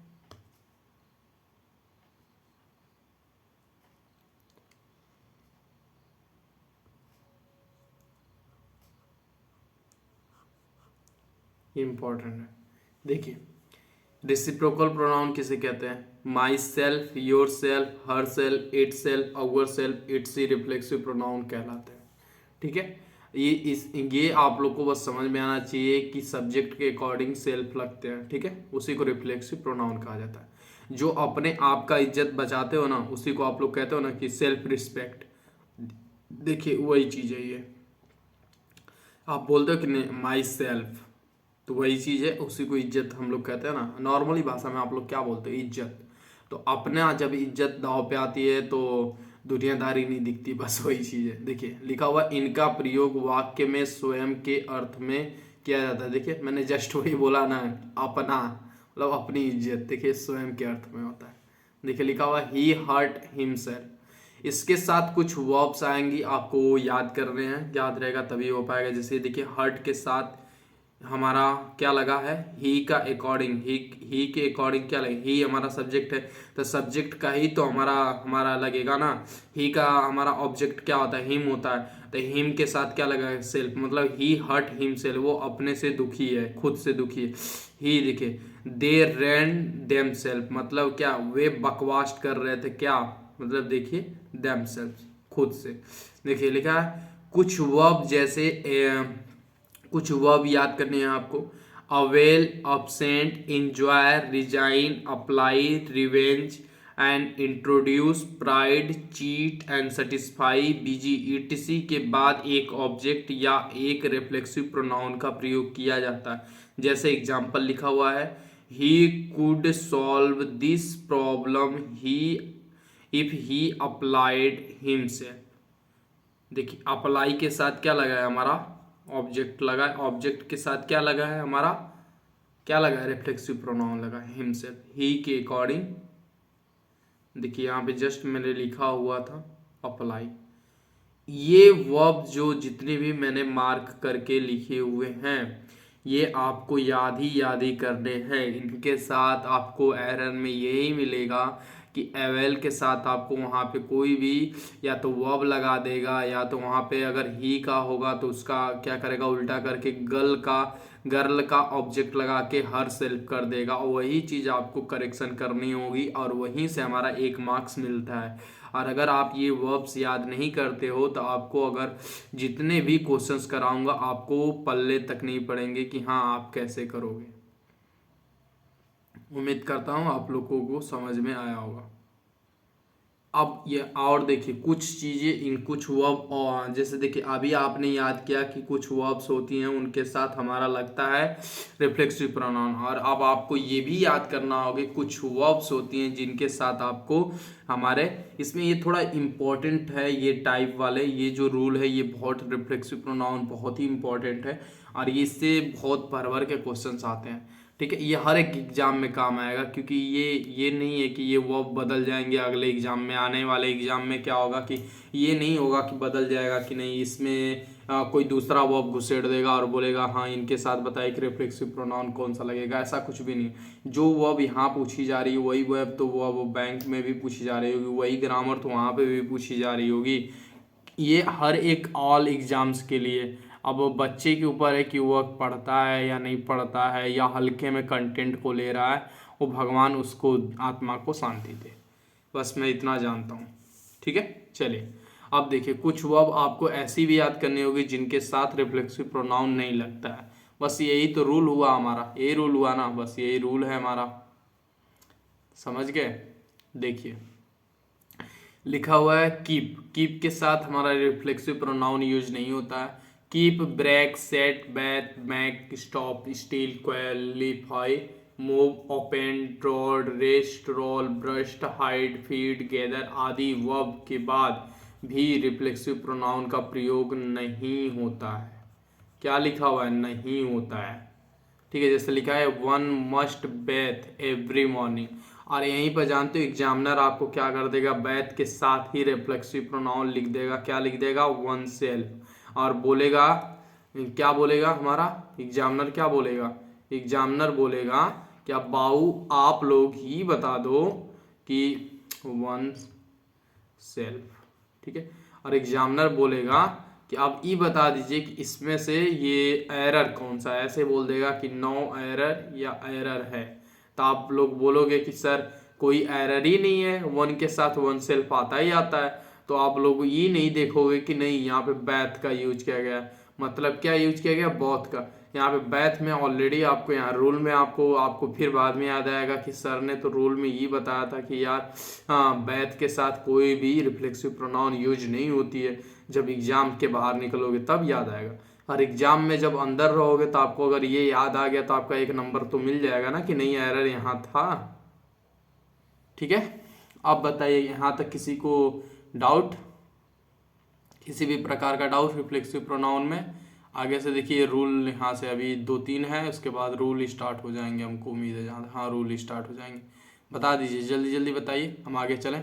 इंपॉर्टेंट है। देखिए रेसिप्रोकल प्रोनाउन किसे कहते हैं? My self, your self, her self, it self, our self, it's he reflexive pronoun कहलाते हैं, ठीक है। ये आप लोग को बस समझ में आना चाहिए कि सब्जेक्ट के अकॉर्डिंग सेल्फ लगते हैं, ठीक है, उसी को रिफ्लेक्सिव प्रोनाउन कहा जाता है। जो अपने आप का इज्जत बचाते हो ना, उसी को आप लोग कहते हो ना कि सेल्फ रिस्पेक्ट। देखिए वही चीज है ये, आप बोलते हो कि माई सेल्फ, तो वही चीज है, उसी को इज्जत हम लोग कहते हैं ना। नॉर्मली भाषा में आप लोग क्या बोलते हैं? इज्जत। तो अपने जब इज्जत दांव पे आती है तो दुनियादारी नहीं दिखती, बस वही चीज है। देखिए लिखा हुआ, इनका प्रयोग वाक्य में स्वयं के अर्थ में किया जाता है। देखिए मैंने जस्ट वही बोला ना, अपना, मतलब अपनी इज्जत, देखिए स्वयं के अर्थ में होता है। देखिए लिखा हुआ ही हर्ट हिमसेल्फ। इसके साथ कुछ वर्ब्स आएंगी, आपको याद कर रहे हैं, याद रहेगा तभी हो पाएगा। जैसे देखिए हर्ट के साथ हमारा क्या लगा है, ही का अकॉर्डिंग, ही के अकॉर्डिंग क्या लगे, ही हमारा सब्जेक्ट है, तो सब्जेक्ट का ही तो हमारा हमारा लगेगा ना। ही का हमारा ऑब्जेक्ट क्या होता है, हिम होता है, तो हिम के साथ क्या लगा है, सेल्फ, मतलब ही हर्ट हिम सेल्फ, वो अपने से दुखी है, खुद से दुखी है। ही देखिए दे रैन देम सेल्फ, मतलब क्या, वे बकवास कर रहे थे, क्या मतलब देखिए देम सेल्फ, खुद से। देखिए लिखा है कुछ वर्ब जैसे कुछ वर्ब याद करने हैं आपको, avail, absent, enjoy, resign, apply, revenge and introduce, pride, cheat and satisfy, busy etc के बाद एक ऑब्जेक्ट या एक रिफ्लेक्सिव प्रोनाउन का प्रयोग किया जाता है। जैसे एग्जाम्पल लिखा हुआ है, he could solve this problem he if he applied himself. देखिए अप्लाई के साथ क्या लगा है हमारा, ऑब्जेक्ट लगा है, ऑब्जेक्ट के साथ क्या लगा है हमारा, क्या लगा है, रिफ्लेक्सिव प्रोनाउन लगा है हिमसेल्फ, ही के अकॉर्डिंग। देखिए यहाँ पे जस्ट मैंने लिखा हुआ था अप्लाई। ये वर्ब जो जितने भी मैंने मार्क करके लिखे हुए हैं, ये आपको याद ही करने हैं। इनके साथ आपको एरर में यही मिलेगा कि एवेल के साथ आपको वहाँ पे कोई भी या तो वर्ब लगा देगा, या तो वहाँ पे अगर ही का होगा तो उसका क्या करेगा, उल्टा करके गर्ल का ऑब्जेक्ट लगा के हर सेल्फ कर देगा, और वही चीज़ आपको करेक्शन करनी होगी, और वहीं से हमारा 1 मार्क्स मिलता है। और अगर आप ये वर्ब्स याद नहीं करते हो तो आपको अगर जितने भी क्वेश्चंस कराऊंगा आपको पल्ले तक नहीं पड़ेंगे कि हाँ आप कैसे करोगे। उम्मीद करता हूँ आप लोगों को समझ में आया होगा। अब ये और देखिए कुछ चीज़ें इन कुछ वर्ब, और जैसे देखिए अभी आपने याद किया कि कुछ वर्ब्स होती हैं उनके साथ हमारा लगता है रिफ्लेक्सिव प्रोनाउन, और अब आपको ये भी याद करना होगा कुछ वर्ब्स होती हैं जिनके साथ आपको हमारे, इसमें ये थोड़ा इम्पोर्टेंट है, ये टाइप वाले ये जो रूल है ये बहुत, रिफ्लेक्सिव प्रोनाउन बहुत ही इम्पोर्टेंट है, और ये इससे बहुत भर भर के क्वेश्चंस आते हैं। ठीक है, ये हर एक एग्जाम में काम आएगा, क्योंकि ये नहीं है कि ये वर्ब बदल जाएंगे अगले एग्जाम में, आने वाले एग्जाम में क्या होगा कि ये नहीं होगा कि बदल जाएगा कि नहीं, इसमें कोई दूसरा वर्ब घुसेड़ देगा और बोलेगा हाँ इनके साथ बताइए कि रिफ्लेक्सिव प्रोनाउन कौन सा लगेगा, ऐसा कुछ भी नहीं। जो वर्ब यहाँ पूछी जा रही है वही वर्ब तो वो बैंक में भी पूछी जा रही होगी, वही ग्रामर तो वहाँ पे भी पूछी जा रही होगी। ये हर एक ऑल एग्जाम्स के लिए। अब वो बच्चे के ऊपर है कि वो पढ़ता है या नहीं पढ़ता है, या हल्के में कंटेंट को ले रहा है, वो भगवान उसको आत्मा को शांति दे। बस मैं इतना जानता हूँ। ठीक है, चलिए अब देखिए कुछ वर्ब आपको ऐसी भी याद करनी होगी जिनके साथ रिफ्लेक्सिव प्रोनाउन नहीं लगता है। बस यही तो रूल हुआ हमारा, ये रूल हुआ ना, बस यही रूल है हमारा, समझ गए। देखिए लिखा हुआ है कीप, कीप के साथ हमारा रिफ्लेक्सिव प्रोनाउन यूज नहीं होता है। Keep, break, set, bathe, make, stop, steal, qualify, move, open, draw, rest, roll, burst, hide, feed, gather आदि वर्ब के बाद भी रिफ्लेक्सिव प्रोनाउन का प्रयोग नहीं होता है। क्या लिखा हुआ है, नहीं होता है। ठीक है, जैसे लिखा है one must Beth every morning, और यहीं पर जानते हो एग्जामिनर आपको क्या कर देगा, बेथ के साथ ही रिफ्लेक्सिव प्रोनाउन लिख देगा, क्या लिख देगा, वन सेल्फ, और बोलेगा, क्या बोलेगा हमारा एग्जामिनर, क्या बोलेगा एग्जामिनर, बोलेगा कि अब बाऊ आप लोग ही बता दो कि वन सेल्फ। ठीक है, और एग्जामिनर बोलेगा कि आप ये बता दीजिए कि इसमें से ये एरर कौन सा है, ऐसे बोल देगा कि नो एरर या एरर है, तो आप लोग बोलोगे कि सर कोई एरर ही नहीं है, वन के साथ वन सेल्फ आता ही आता है, तो आप लोग ये नहीं देखोगे कि नहीं यहाँ पे बैथ का यूज किया गया, मतलब क्या यूज किया गया, बोथ का। यहाँ पे बैथ में ऑलरेडी आपको यहाँ रूल में आपको फिर बाद में याद आएगा कि सर ने तो रूल में ये बताया था कि यार हाँ बैथ के साथ कोई भी रिफ्लेक्सिव प्रोनाउन यूज नहीं होती है, जब एग्जाम के बाहर निकलोगे तब याद आएगा। और एग्जाम में जब अंदर रहोगे तो आपको अगर ये याद आ गया तो आपका 1 नंबर तो मिल जाएगा ना कि नहीं एरर यहाँ था। ठीक है, अब बताइए यहाँ तक किसी को डाउट, किसी भी प्रकार का डाउट रिफ्लेक्सिव प्रोनाउन में। आगे से देखिए रूल यहाँ से अभी 2-3 है, उसके बाद रूल स्टार्ट हो जाएंगे, हमको उम्मीद है जहाँ हाँ रूल स्टार्ट हो जाएंगे। बता दीजिए, जल्दी जल्दी बताइए, हम आगे चलें।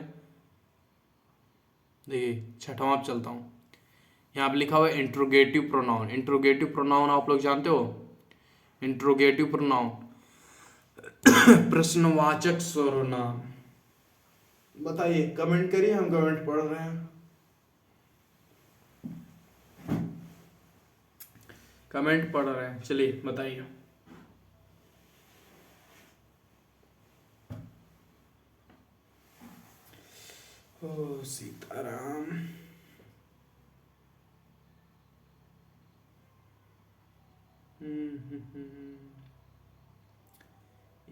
देखिए छठवां अब चलता हूँ। यहाँ पे लिखा हुआ है इंट्रोगेटिव प्रोनाउन। इंट्रोगेटिव प्रोनाउन आप लोग जानते हो? इंट्रोगेटिव प्रोनाउन प्रश्नवाचक सर्वनाम। बताइए, कमेंट करिए, हम कमेंट पढ़ रहे हैं। कमेंट पढ़ रहे हैं, चलिए बताइए। ओ सीताराम।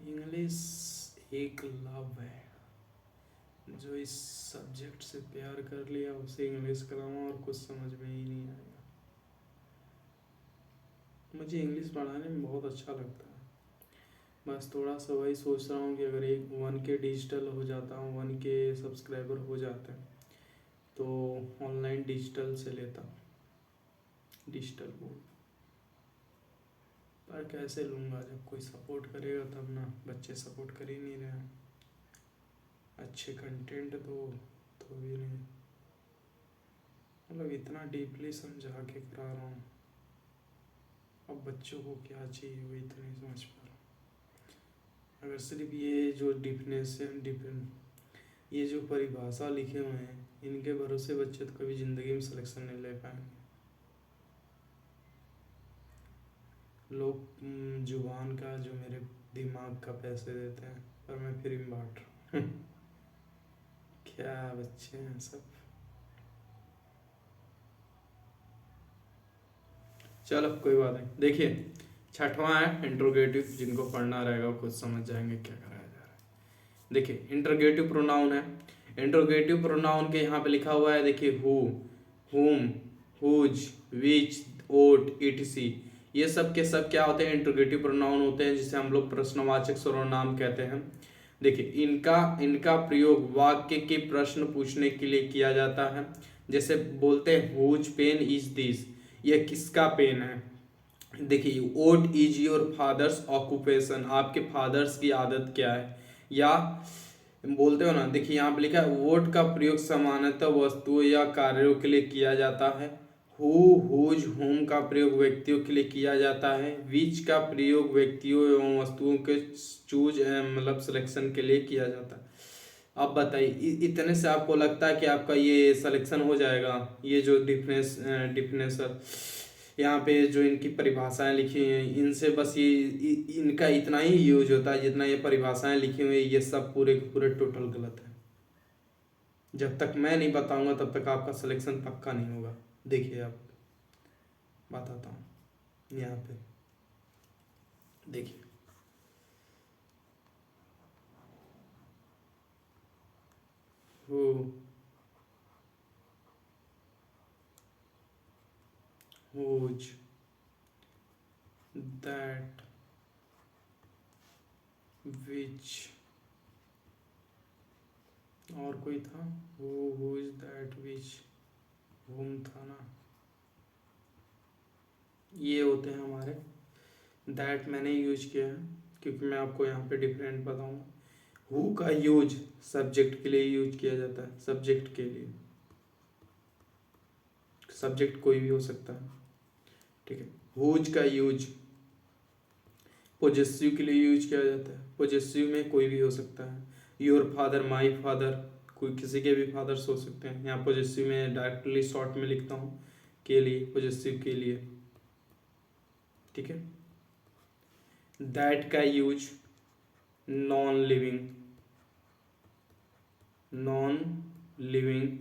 इंग्लिश एक लव है, जो इस सब्जेक्ट से प्यार कर लिया उसे इंग्लिश कराऊँ और कुछ समझ में ही नहीं आएगा। मुझे इंग्लिश पढ़ाने में बहुत अच्छा लगता है, बस थोड़ा सा वही सोच रहा हूँ कि अगर 1K डिजिटल हो जाता हूँ, 1K सब्सक्राइबर हो जाते हैं तो ऑनलाइन डिजिटल से लेता हूँ, डिजिटल बोर्ड। पर कैसे लूँगा, जब कोई सपोर्ट करेगा तब ना। बच्चे सपोर्ट कर ही नहीं रहे हैं। अच्छे कंटेंट दो तो भी नहीं, मतलब इतना डीपली समझा के करा रहा हूँ, अब बच्चों को क्या चाहिए वही तो नहीं समझ पा रहा। अगर सिर्फ ये जो ये जो परिभाषा लिखे हुए हैं, इनके भरोसे बच्चे तो कभी ज़िंदगी में सिलेक्शन नहीं ले पाएंगे। लोग जुबान का जो मेरे दिमाग का पैसे देते हैं, पर मैं फ्री में बांट रहा हूँ। क्या बच्चे हैं सब। चलो कोई बात नहीं। देखिए छठवां है इंट्रोगेटिव, जिनको पढ़ना रहेगा कुछ समझ जाएंगे क्या कराया जा रहा है। देखिए इंट्रोगेटिव प्रोनाउन है। इंट्रोगेटिव प्रोनाउन के यहाँ पे लिखा हुआ है, देखिए हु, हुम, हुज, विच, ओट, इटसी, ये सब के सब क्या होते हैं? इंट्रोगेटिव प्रोनाउन होते हैं, जिसे हम लोग प्रश्नवाचक सर्वनाम कहते हैं। देखिए इनका इनका प्रयोग वाक्य के प्रश्न पूछने के लिए किया जाता है। जैसे बोलते हैं हुज पेन इज दिस, ये किसका पेन है? देखिए what is your fathers occupation, आपके फादर्स की आदत क्या है? या बोलते हो ना, देखिए यहाँ पे लिखा है वोट का प्रयोग सामान्यतः वस्तुओं या कार्यों के लिए किया जाता है। हु, हुज, हुम का प्रयोग व्यक्तियों के लिए किया जाता है। विच का प्रयोग व्यक्तियों एवं वस्तुओं के चूज मतलब सिलेक्शन के लिए किया जाता है। अब बताइए, इतने से आपको लगता है कि आपका ये सिलेक्शन हो जाएगा? ये जो डिफिनेशन यहाँ पे जो इनकी परिभाषाएं लिखी हैं, इनसे बस ये इनका इतना ही यूज होता है जितना ये परिभाषाएं लिखी हुई, ये सब पूरे के पूरे टोटल गलत है। जब तक मैं नहीं बताऊंगा तब तक आपका सिलेक्शन पक्का नहीं होगा। देखिए आप बताता हूँ यहाँ पे, देखिए वो whose, that, which, और कोई था वो, whose, that, which, whom था ना, ये होते हैं हमारे। दैट मैंने यूज किया है क्योंकि मैं आपको यहाँ पे डिफरेंट बताऊंगा। हु का यूज सब्जेक्ट के लिए यूज किया जाता है, सब्जेक्ट के लिए, सब्जेक्ट कोई भी हो सकता है, ठीक है। हुज का यूज पोजेसिव के लिए यूज किया जाता है, पोजेसिव में कोई भी हो सकता है। योर फादर, माई फादर, कोई किसी के भी फादर्स हो सकते हैं। यहाँ पोजेसिव में डायरेक्टली शॉर्ट में लिखता हूँ के लिए, पोजेसिव के लिए, ठीक है। दैट का use non living, non living,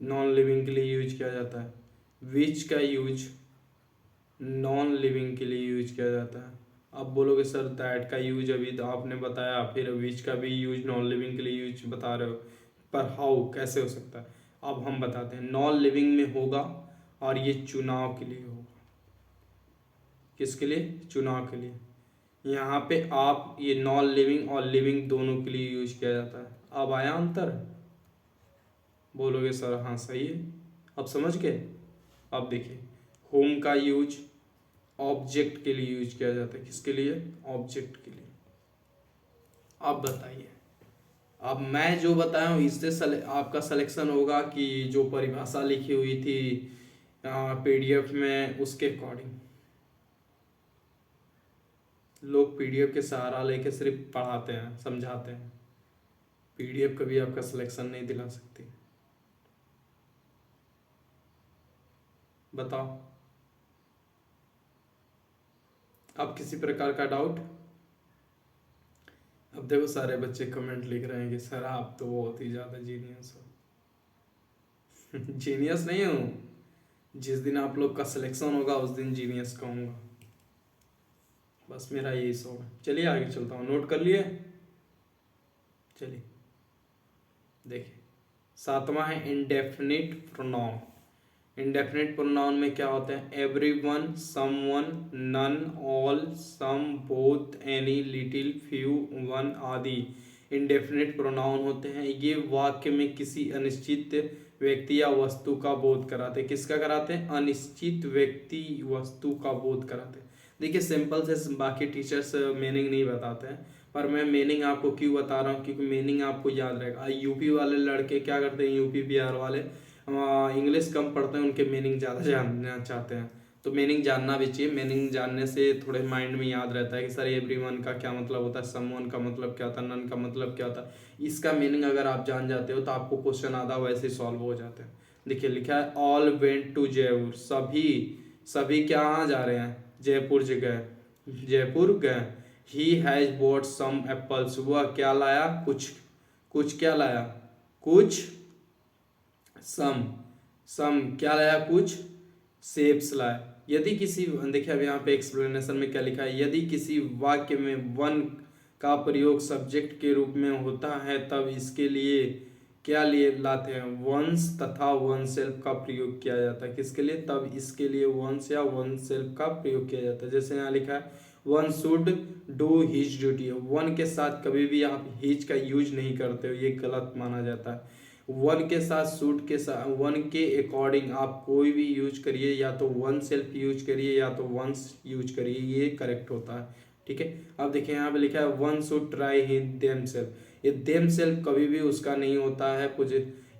non living के लिए यूज किया जाता है। विच का यूज नॉन लिविंग के लिए यूज किया जाता है। अब बोलोगे सर दैट का यूज अभी तो आपने बताया, फिर विच का भी यूज नॉन लिविंग के लिए यूज बता रहे हो, पर हाउ, कैसे हो सकता है? अब हम बताते हैं। नॉन लिविंग में होगा और ये चुनाव के लिए होगा। किसके लिए? चुनाव के लिए। यहाँ पे आप ये नॉन लिविंग और लिविंग दोनों के लिए यूज किया जाता है। अब आया अंतर? बोलोगे सर हाँ सही है, अब समझ गए। अब देखिए होम का यूज ऑब्जेक्ट के लिए यूज किया जाता है। किसके लिए? ऑब्जेक्ट के लिए। अब बताइए, अब मैं जो बताया हूँ इससे आपका सिलेक्शन होगा कि जो परिभाषा लिखी हुई थी पीडीएफ में उसके अकॉर्डिंग। लोग पीडीएफ के सहारा लेके सिर्फ पढ़ाते हैं, समझाते हैं। पीडीएफ कभी आपका सिलेक्शन नहीं दिला सकती। बताओ, अब किसी प्रकार का डाउट? अब देखो सारे बच्चे कमेंट लिख रहे हैं कि सर आप तो बहुत ही ज़्यादा जीनियस हो। जीनियस नहीं हूँ, जिस दिन आप लोग का सिलेक्शन होगा उस दिन जीनियस कहूँगा। बस मेरा यही शौक है। चलिए आगे चलता हूँ, नोट कर लिए? चलिए देखिए, सातवां है इंडेफिनिट प्रोनाउन। इंडेफिनिट प्रोनाउन में क्या होते हैं? Everyone, someone, none, all, some, both, any, little, few, one आदि इंडेफिनिट प्रोनाउन होते हैं। ये वाक्य में किसी अनिश्चित व्यक्ति या वस्तु का बोध कराते हैं। किसका कराते हैं? अनिश्चित व्यक्ति वस्तु का बोध कराते हैं। देखिए सिंपल से, बाकी टीचर्स मीनिंग नहीं बताते हैं, पर मैं मीनिंग आपको क्यों बता रहा हूँ, क्योंकि मीनिंग आपको याद रहेगा। यूपी वाले लड़के क्या करते हैं, यूपी बिहार वाले इंग्लिश कम पढ़ते हैं, उनके मीनिंग ज़्यादा जानना चाहते हैं। तो मीनिंग जानना भी चाहिए। मीनिंग जानने से थोड़े माइंड में याद रहता है कि सर एवरीवन का क्या मतलब होता है, समवन का मतलब क्या होता है, नन का मतलब क्या होता है। इसका मीनिंग अगर आप जान जाते हो तो आपको क्वेश्चन आधा वैसे सॉल्व हो जाते हैं। देखिए लिखा है ऑल वेंट टू जयपुर। सभी, सभी कहाँ जा रहे हैं? जयपुर गए, जयपुर गए। He has bought some apples. वह क्या लाया? कुछ, कुछ क्या लाया? कुछ, सम, सम क्या लाया? कुछ सेब्स लाया। यदि किसी, देखिए अब यहाँ पे एक्सप्लेनेशन में क्या लिखा है, यदि किसी वाक्य में वन का प्रयोग सब्जेक्ट के रूप में होता है तब इसके लिए क्या लिए लाते हैं? वंस तथा वन सेल्फ का प्रयोग किया जाता है। किसके लिए? तब इसके लिए वंस या वन सेल्फ का प्रयोग किया जाता है। जैसे यहाँ लिखा है one should do his duty. One के साथ कभी भी आप हिज का यूज नहीं करते हो, ये गलत माना जाता है। वन के साथ शुड के साथ, वन के अकॉर्डिंग आप कोई भी यूज करिए, या तो वन सेल्फ यूज करिए या तो वंस यूज करिए, ये करेक्ट होता है। ठीक है, अब देखिए यहाँ पे लिखा है one should try his them self. ये देम सेल्फ कभी भी उसका नहीं होता है कुछ,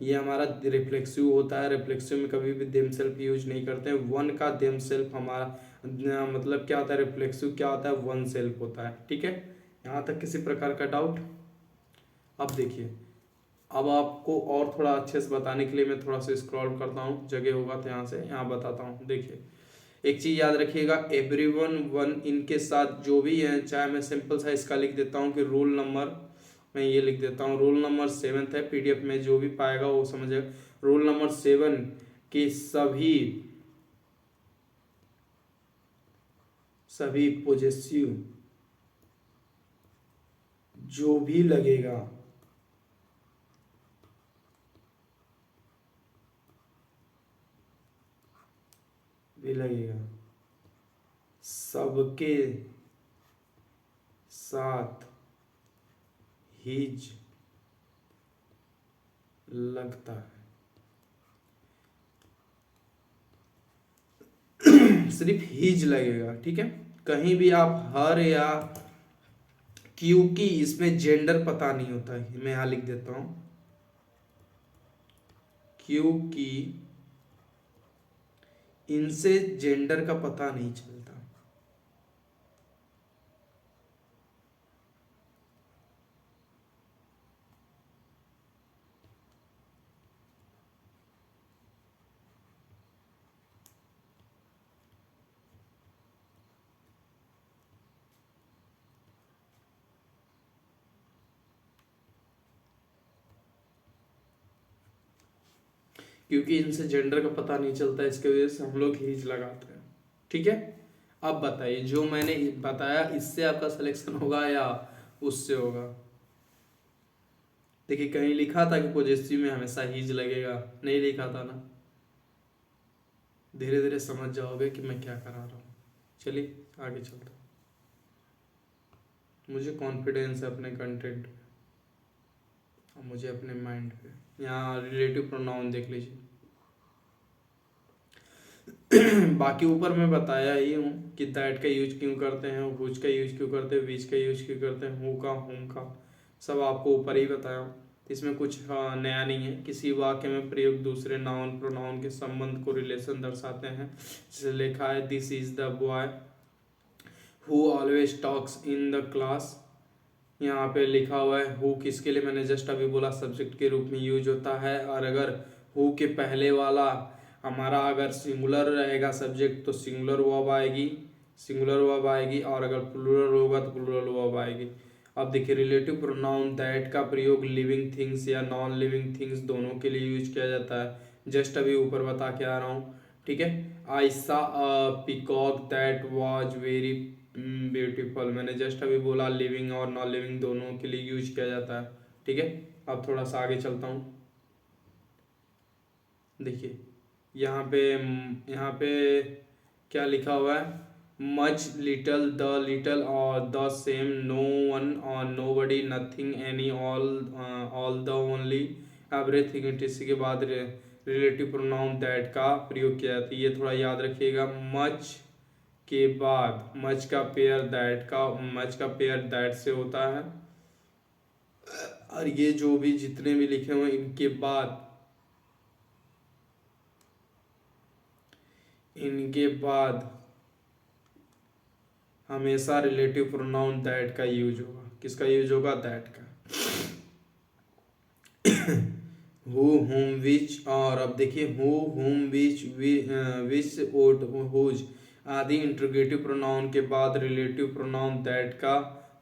ये हमारा रिफ्लेक्सिव होता है। रिफ्लेक्सिव में कभी भी देम सेल्फ यूज नहीं करते हैं। वन का देम सेल्फ हमारा मतलब क्या होता है? रिफ्लेक्सिव क्या होता है? वन सेल्फ होता है। ठीक है, यहाँ तक किसी प्रकार का डाउट? अब देखिए, अब आपको और थोड़ा अच्छे से बताने के लिए मैं थोड़ा सा स्क्रॉल करता हूँ, जगह होगा तो यहाँ से यहाँ बताता हूँ। देखिए एक चीज याद रखिएगा, एवरीवन, वन, इनके साथ जो भी है, चाहे मैं सिंपल सा इसका लिख देता हूँ कि रोल नंबर, मैं ये लिख देता हूँ रोल नंबर 7 है। पीडीएफ में जो भी पाएगा वो समझेगा। रोल नंबर 7 के सभी, सभी पॉजेसिव जो भी लगेगा, भी लगेगा, सबके साथ हिज लगता है। सिर्फ हिज लगेगा। ठीक है, कहीं भी आप हर या, क्योंकि इसमें जेंडर पता नहीं होता है, मैं यहाँ लिख देता हूं क्योंकि इनसे जेंडर का पता नहीं चलता। क्योंकि इनसे जेंडर का पता नहीं चलता, इसके वजह से हम लोग हिज लगाते हैं। ठीक है, अब बताइए जो मैंने बताया इससे आपका सिलेक्शन होगा या उससे होगा? देखिए कहीं लिखा था कि पॉजिटिव में हमेशा हिज लगेगा? नहीं लिखा था ना। धीरे धीरे समझ जाओगे कि मैं क्या करा रहा हूँ। चलिए आगे चलते हैं। मुझे कॉन्फिडेंस है अपने कंटेंट पे और मुझे अपने माइंड पे। यहाँ रिलेटिव प्रोनाउन देख लीजिए। बाकी ऊपर मैं बताया ही हूँ कि दैट का यूज क्यों करते हैं, हुज का यूज क्यों करते हैं, विच का यूज क्यों करते हैं, हु का, हुम का, सब आपको ऊपर ही बताया हूँ। इसमें कुछ नया नहीं है। किसी वाक्य में प्रयुक्त दूसरे नाउन प्रोनाउन के संबंध को रिलेशन दर्शाते हैं। जैसे लिखा है this is the boy who always talks in the class. यहाँ पे लिखा हुआ है हु किसके लिए, मैंने जस्ट अभी बोला सब्जेक्ट के रूप में यूज होता है। और अगर हु के पहले वाला हमारा अगर सिंगुलर रहेगा सब्जेक्ट तो सिंगुलर वर्ब आएगी, सिंगुलर वर्ब आएगी। और अगर प्लूरल होगा तो प्लूरल वर्ब आएगी। अब देखिए रिलेटिव प्रोनाउन दैट का प्रयोग लिविंग थिंग्स या नॉन लिविंग थिंग्स दोनों के लिए यूज किया जाता है। जस्ट अभी ऊपर बता के आ रहा हूँ, ठीक है। आई सा peacock that was very beautiful, मैंने जस्ट अभी बोला लिविंग और नॉन लिविंग दोनों के लिए यूज किया जाता है, ठीक है। अब थोड़ा सा आगे चलता हूँ। देखिए यहाँ पे क्या लिखा हुआ है, मच, लिटल, द लिटल और द सेम, नो वन और nobody, nothing, any, all the, only, everything. इसी के बाद रिलेटिव प्रोनाउन दैट का प्रयोग किया जाता है। ये थोड़ा याद रखिएगा। मच के बाद मच का पेयर दैट का, मच का पेयर दैट से होता है। और ये जो भी जितने भी लिखे हुए इनके बाद हमेशा रिलेटिव प्रोनाउन दैट का यूज होगा। किसका यूज होगा, दैट का। हु, हुम, विच। और अब देखिए हु, हुम, विच, विच, ओट, हुज आदि इंट्रोगेटिव प्रोनाउन के बाद रिलेटिव प्रोनाउन दैट का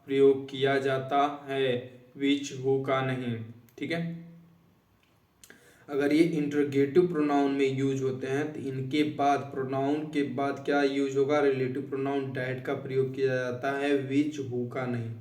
प्रयोग किया जाता है, विच, हु का नहीं, ठीक है। अगर ये इंट्रोगेटिव प्रोनाउन में यूज होते हैं तो इनके बाद प्रोनाउन के बाद क्या यूज होगा, रिलेटिव प्रोनाउन डैट का प्रयोग किया जाता है, विच, हु का नहीं,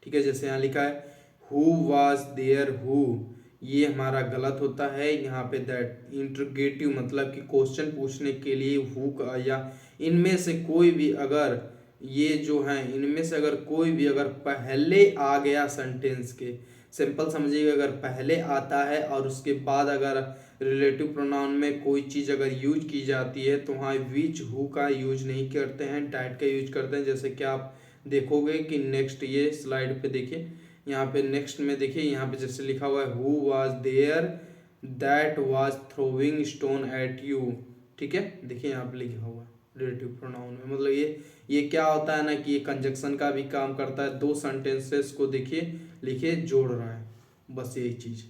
ठीक है। जैसे यहाँ लिखा है हु वाज देयर, हु, ये हमारा गलत होता है। यहाँ पे दैट इंट्रोगेटिव मतलब कि क्वेश्चन पूछने के लिए हु का, या इनमें से कोई भी अगर ये जो है इनमें से अगर कोई भी अगर पहले आ गया सेंटेंस के, सिंपल समझिएगा, अगर पहले आता है और उसके बाद अगर रिलेटिव प्रोनाउन में कोई चीज़ अगर यूज की जाती है तो वहाँ विच, हु का यूज नहीं करते हैं, डैट का यूज करते हैं। जैसे कि आप देखोगे कि नेक्स्ट ये स्लाइड पे देखिए, यहाँ पे नेक्स्ट में देखिए, यहाँ पे जैसे लिखा हुआ है who was there that was throwing stone at you, ठीक है। देखिए यहाँ पे लिखा हुआ है रिलेटिव प्रोनाउन में, मतलब ये क्या होता है ना कि ये कंजक्शन का भी काम करता है। दो सेंटेंसेस को देखिए लिखे जोड़ रहा है, बस यही चीज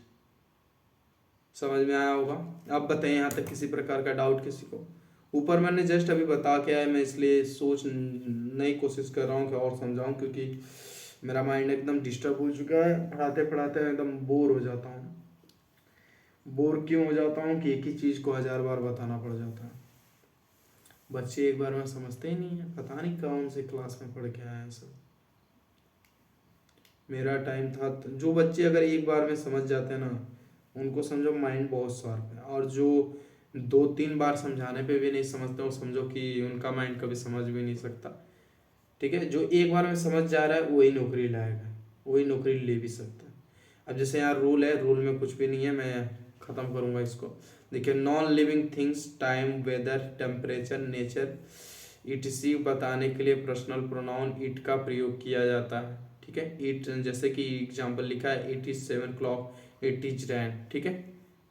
समझ में आया होगा। अब बताइए यहाँ तक किसी प्रकार का डाउट किसी को। ऊपर मैंने जस्ट अभी बता के आया, मैं इसलिए सोच नई कोशिश कर रहा हूँ कि और समझाऊँ, क्योंकि मेरा माइंड एकदम डिस्टर्ब हो चुका है। पढ़ाते पढ़ाते एकदम बोर हो जाता हूँ। बोर क्यों हो जाता हूँ कि एक ही चीज़ को 1000 बार बताना पड़ जाता है। बच्चे एक बार में समझते ही नहीं है, पता नहीं कौन से क्लास में पढ़ के आए हैं सब। मेरा टाइम था जो बच्चे अगर एक बार में समझ जाते हैं ना, उनको समझो माइंड बहुत शार्प है। और जो 2-3 बार समझाने पे भी नहीं समझते हो, समझो कि उनका माइंड कभी समझ भी नहीं सकता, ठीक है। जो एक बार में समझ जा रहा है वही नौकरी लाएगा, वही नौकरी ले भी सकता है। अब जैसे यहाँ रूल है, रूल में कुछ भी नहीं है, मैं ख़त्म करूँगा इसको। देखिए non living things, time, weather, temperature, nature, etc बताने के लिए पर्सनल प्रोनाउन इट का प्रयोग किया जाता है, ठीक है। इट, जैसे कि एग्जाम्पल लिखा है it is 7 o'clock, it is rain, ठीक है।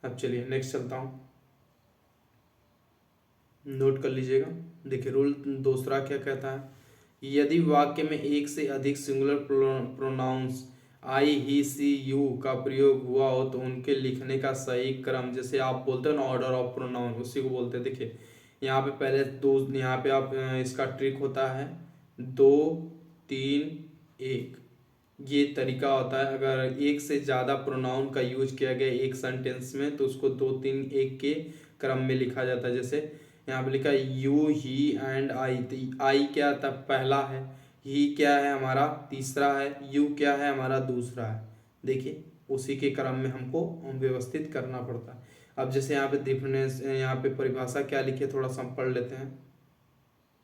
अब चलिए नेक्स्ट चलता हूँ, नोट कर लीजिएगा। देखिए रूल दूसरा क्या कहता है, यदि वाक्य में एक से अधिक singular pronouns I, he, she, you का प्रयोग हुआ हो तो उनके लिखने का सही क्रम, जैसे आप बोलते हो ना ऑर्डर ऑफ प्रोनाउन, उसी को बोलते हैं। देखिए यहाँ पे पहले दो, यहाँ पे आप इसका ट्रिक होता है 2 3 1, ये तरीका होता है। अगर एक से ज़्यादा प्रोनाउन का यूज किया गया एक सेंटेंस में तो उसको 2 3 1 के क्रम में लिखा जाता है। जैसे यहाँ पे लिखा है यू, ही एंड आई, तो आई क्या था, पहला है, ही क्या है हमारा तीसरा है, यू क्या है हमारा दूसरा है। देखिए उसी के क्रम में हमको व्यवस्थित करना पड़ता है। अब जैसे यहाँ पे डिफरेंस, यहाँ पे परिभाषा क्या लिखी है, थोड़ा सा हम पढ़ लेते हैं।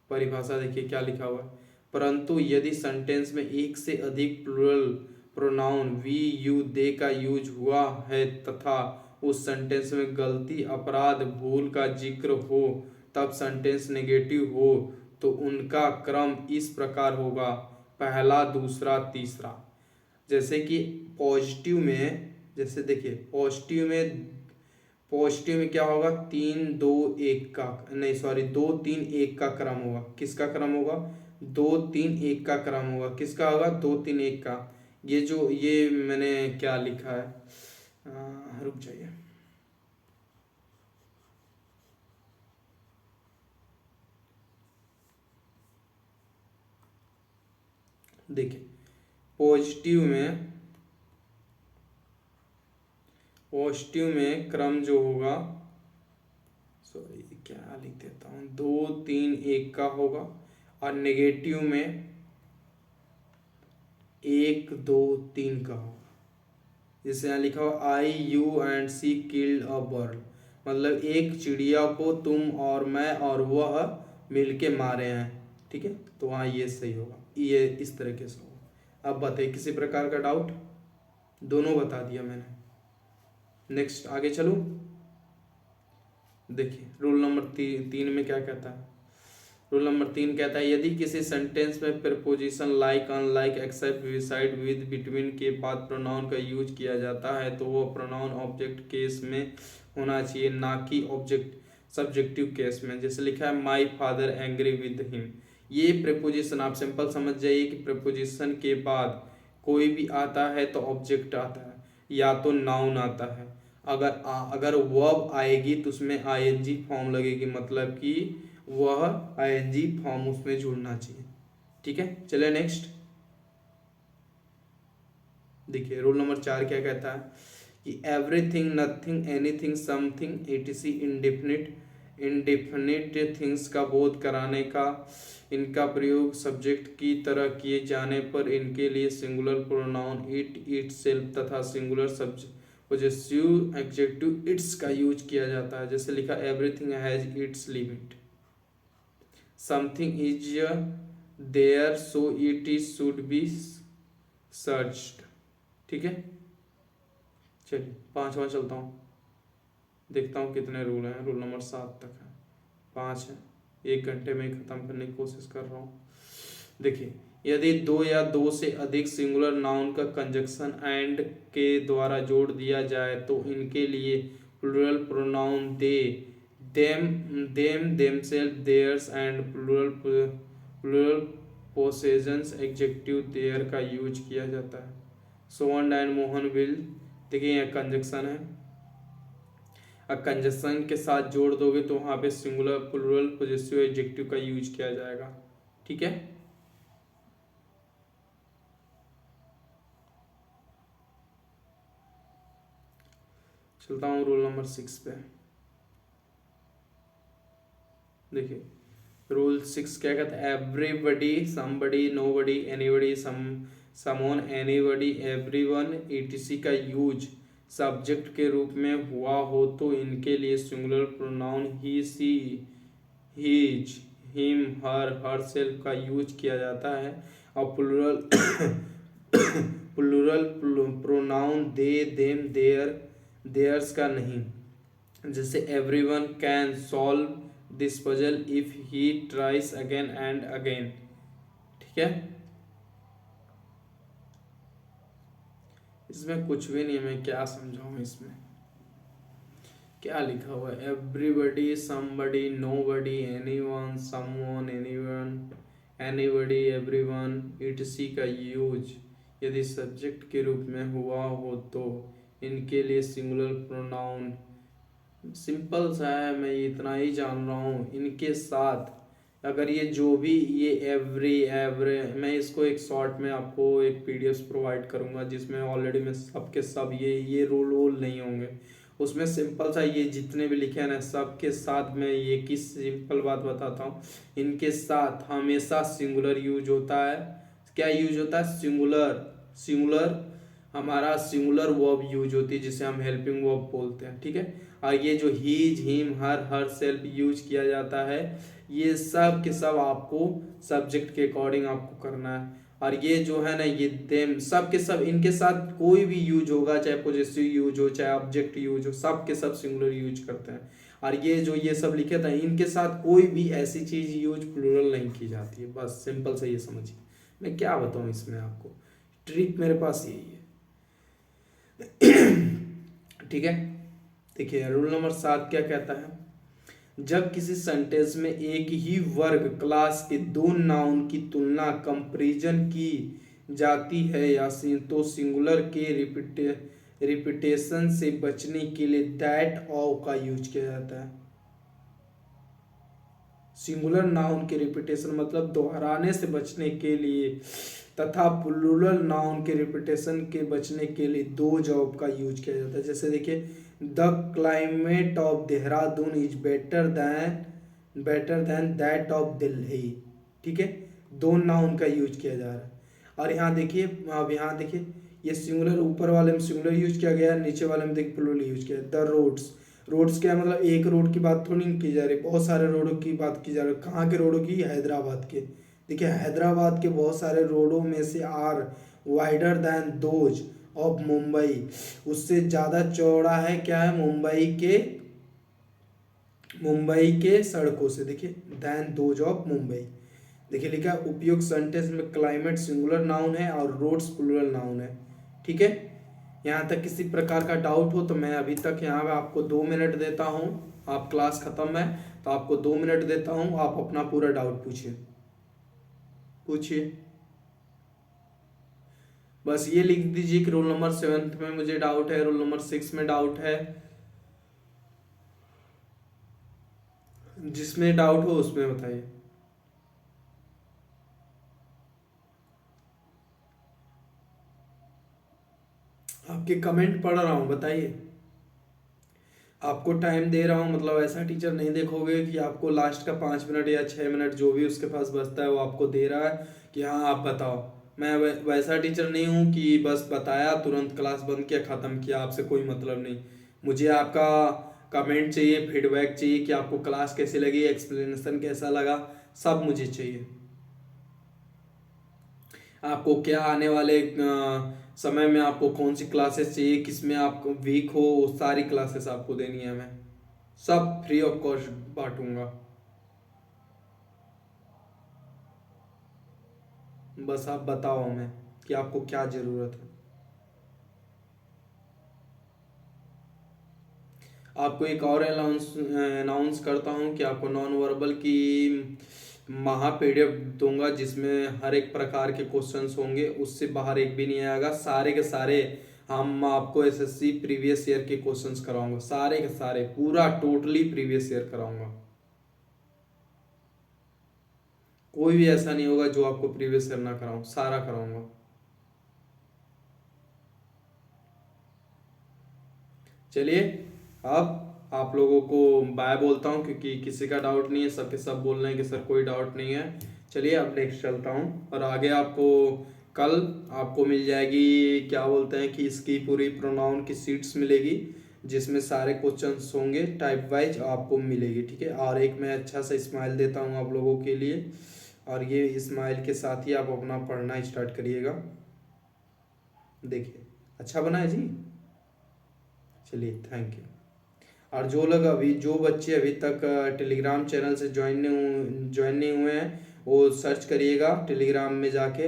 परिभाषा देखिए क्या लिखा हुआ है, परंतु यदि सेंटेंस में एक से अधिक प्लूरल प्रोनाउन वी, यू, दे का यूज हुआ है तथा उस सेंटेंस में गलती, अपराध, भूल का जिक्र हो तब सेंटेंस नेगेटिव हो तो उनका क्रम इस प्रकार होगा, पहला, दूसरा, तीसरा। जैसे कि पॉजिटिव में, जैसे देखिए पॉजिटिव में क्या होगा, 3 2 1 का, नहीं सॉरी, 2 3 1 का क्रम होगा। किसका क्रम होगा? 2 3 1 का क्रम होगा। किसका होगा? 2 3 1 का। ये मैंने क्या लिखा है, रुक जाइए, देखिए पॉजिटिव में क्रम जो होगा, सॉरी क्या लिख देता हूँ, 2 3 1 का होगा। और नेगेटिव में 1 2 3 का होगा। जैसे यहाँ लिखा हो I you and she killed a bird, मतलब एक चिड़िया को तुम और मैं और वह मिलके मारे हैं। ठीक है, तो वहाँ ये सही होगा, ये इस तरीके से होगा। अब बताइए किसी प्रकार का डाउट? दोनों बता दिया मैंने। नेक्स्ट आगे चलूँ। देखिए रूल नंबर 3 में क्या कहता है। रूल नंबर 3 कहता है, यदि किसी सेंटेंस में preposition like, unlike, except, beside, with, between के बाद प्रोनाउन का यूज किया जाता है तो वह प्रोनाउन ऑब्जेक्ट केस में होना चाहिए, ना कि ऑब्जेक्ट सब्जेक्टिव केस में। जैसे लिखा है my father angry with him. ये प्रीपोजिशन आप सिंपल समझ जाइए कि प्रीपोजिशन के बाद कोई भी आता है तो ऑब्जेक्ट आता है या तो नाउन आता है। अगर वर्ब आएगी तो उसमें आईएनजी फॉर्म लगेगी, मतलब कि वह आईएनजी फॉर्म उसमें जुड़ना चाहिए। ठीक है, चलिए नेक्स्ट देखिए। रूल नंबर 4 क्या कहता है कि everything, nothing, anything, something, etc., indefinite things का बोध कराने का इनका प्रयोग सब्जेक्ट की तरह किए जाने पर इनके लिए सिंगुलर प्रोनाउन इट, इटसेल्फ तथा singular subject possessive adjective its का यूज किया जाता है। जैसे लिखा everything has its limit, something is there so it is should be searched. ठीक है, चलिए 5वां चलता हूँ, देखता हूँ कितने रूल हैं। रूल नंबर 7 तक है, 5 है, 1 घंटे में ख़त्म करने की कोशिश कर रहा हूँ। देखिए यदि 2 या 2 से अधिक सिंगुलर नाउन का कंजक्शन एंड के द्वारा जोड़ दिया जाए तो इनके लिए plural pronoun they, them, themself, theirs and plural possessions adjective their का यूज किया जाता है। सोहन एंड मोहन विल, देखिए यहाँ कंजक्शन है, अब कंजक्शन के साथ जोड़ दोगे तो वहाँ पे सिंगुलर प्लूरल पोजेसिव एडजेक्टिव का यूज किया जाएगा। ठीक है, चलता हूँ रूल नंबर 6 पे। देखिए रूल 6 क्या कहता है, everybody, somebody, nobody, anybody, someone, anybody, everyone, etc का यूज सब्जेक्ट के रूप में हुआ हो तो इनके लिए सिंगुलर प्रोनाउन ही, सी, हीज, हिम, हर सेल्फ का यूज किया जाता है। और plural pronoun they, them, theirs का नहीं। जैसे everyone can solve this puzzle if he tries again and again. ठीक है, इसमें कुछ भी नहीं है, मैं क्या समझाऊं इसमें क्या लिखा हुआ है। Everybody, somebody, nobody, anyone, someone, anybody, everyone, etc का यूज यदि सब्जेक्ट के रूप में हुआ हो तो इनके लिए सिंगुलर प्रोनाउन, सिंपल सा है, मैं इतना ही जान रहा हूँ। इनके साथ अगर ये जो भी ये एवरी मैं इसको एक शॉर्ट में आपको एक पीडीएफ प्रोवाइड करूँगा जिसमें ऑलरेडी मैं सब के सब ये रोल नहीं होंगे उसमें। सिंपल सा ये जितने भी लिखे हैं ना सबके साथ मैं ये किस सिंपल बात बताता हूँ, इनके साथ हमेशा सिंगुलर यूज होता है। क्या यूज होता है? सिंगुलर हमारा सिंगुलर वर्ब यूज होती है जिसे हम हेल्पिंग वर्ब बोलते हैं। ठीक है, और ये जो his, him, herself use किया जाता है ये सब के सब आपको सब्जेक्ट के अकॉर्डिंग आपको करना है। और ये जो है ना ये देम, सब के सब इनके साथ कोई भी यूज होगा, चाहे पोजेसिव यूज हो चाहे ऑब्जेक्ट यूज हो, सब के सब सिंगुलर यूज करते हैं। और ये जो ये सब लिखे था इनके साथ कोई भी ऐसी चीज यूज प्लूरल नहीं की जाती है। बस सिंपल से ये समझिए, मैं क्या बताऊं इसमें आपको, ट्रिक मेरे पास यही है। ठीक है, देखिए रूल नंबर 7 क्या कहता है, जब किसी सेंटेंस में एक ही वर्ग क्लास के दो नाउन की तुलना कंपैरिजन की जाती है या तो सिंगुलर के रिपीटेशन से बचने के लिए दैट ऑफ का यूज किया जाता है। सिंगुलर नाउन के रिपीटेशन मतलब दोहराने से बचने के लिए तथा प्लूरल नाउन के रिपीटेशन के बचने के लिए दो जॉब का यूज किया जाता है। जैसे देखिए, the climate of Dehradun is better than that of Delhi. ठीक है, दो नाउन का यूज किया जा रहा है। और यहाँ देखिए, अब यहाँ देखिए, ये सिंगुलर ऊपर वाले में सिंगुलर यूज किया गया है, नीचे वाले में देखिए प्लूरल यूज किया है। द रोड्स, रोड्स क्या मतलब एक रोड की बात थोड़ी नहीं की जा रही, बहुत सारे रोडों की बात की जा रही है। कहाँ के रोडों की? हैदराबाद के। देखिए हैदराबाद के बहुत सारे रोडों में से are wider than those of Mumbai, उससे ज़्यादा चौड़ा है क्या है मुंबई के सड़कों से। देखिए दैन दोज ऑफ मुंबई, देखिए लिखा है उपयुक्त सेंटेंस में क्लाइमेट सिंगुलर नाउन है और रोड्स प्लूरल नाउन है। ठीक है, यहाँ तक किसी प्रकार का डाउट हो तो मैं अभी तक यहाँ पे आपको 2 मिनट देता हूँ। आप क्लास खत्म है तो आपको 2 मिनट देता हूँ, आप अपना पूरा डाउट पूछिए। बस ये लिख दीजिए कि रोल नंबर 7 में मुझे डाउट है, रोल नंबर 6 में डाउट है। जिसमें डाउट हो उसमें बताइए। आपके कमेंट पढ़ रहा हूँ, बताइए। आपको टाइम दे रहा हूँ, मतलब ऐसा टीचर नहीं देखोगे कि आपको लास्ट का 5 मिनट या 6 मिनट जो भी उसके पास बचता है वो आपको दे रहा है कि हाँ आप बताओ। मैं वैसा टीचर नहीं हूँ कि बस बताया तुरंत क्लास बंद किया ख़त्म किया, आपसे कोई मतलब नहीं। मुझे आपका कमेंट चाहिए, फीडबैक चाहिए कि आपको क्लास कैसी लगी, एक्सप्लेनेशन कैसा लगा, सब मुझे चाहिए। आपको क्या आने वाले समय में आपको कौन सी क्लासेस चाहिए, किसमें आप वीक हो, वो सारी क्लासेस आपको देनी है। मैं सब फ्री ऑफ कॉस्ट बांटूंगा। बस आप बताओ हमें कि आपको क्या ज़रूरत है। आपको एक और अनाउंस करता हूँ कि आपको नॉन वर्बल की महा पीडीएफ दूंगा जिसमें हर एक प्रकार के क्वेश्चंस होंगे, उससे बाहर एक भी नहीं आएगा। सारे के सारे हम आपको एसएससी प्रीवियस ईयर के क्वेश्चंस कराऊंगा, सारे के सारे पूरा टोटली प्रीवियस ईयर कराऊंगा। कोई भी ऐसा नहीं होगा जो आपको प्रीवियस ईयर ना कराऊं, सारा कराऊंगा। चलिए अब आप लोगों को बाय बोलता हूँ क्योंकि किसी का डाउट नहीं है, सबके सब बोल रहे हैं कि सर कोई डाउट नहीं है। चलिए अब नेक्स्ट चलता हूँ और आगे आपको कल आपको मिल जाएगी क्या बोलते हैं कि इसकी पूरी प्रोनाउन की सीट्स मिलेगी जिसमें सारे क्वेश्चंस होंगे टाइप वाइज आपको मिलेगी। ठीक है, और एक मैं अच्छा सा स्माइल देता हूँ आप लोगों के लिए और ये स्माइल के साथ ही आप अपना पढ़ना स्टार्ट करिएगा। देखिए अच्छा बना है जी। चलिए थैंक यू। और जो बच्चे अभी तक टेलीग्राम चैनल से ज्वाइन नहीं हुए हैं वो सर्च करिएगा टेलीग्राम में जाके,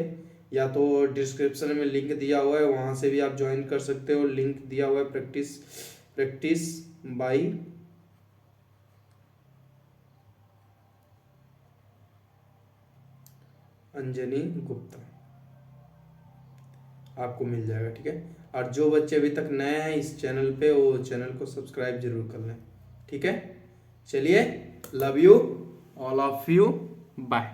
या तो डिस्क्रिप्शन में लिंक दिया हुआ है वहाँ से भी आप ज्वाइन कर सकते हो। लिंक दिया हुआ है प्रैक्टिस बाय अंजनी गुप्ता, आपको मिल जाएगा। ठीक है, और जो बच्चे अभी तक नए हैं इस चैनल पे वो चैनल को सब्सक्राइब जरूर कर लें। ठीक है, चलिए love you all of you, bye.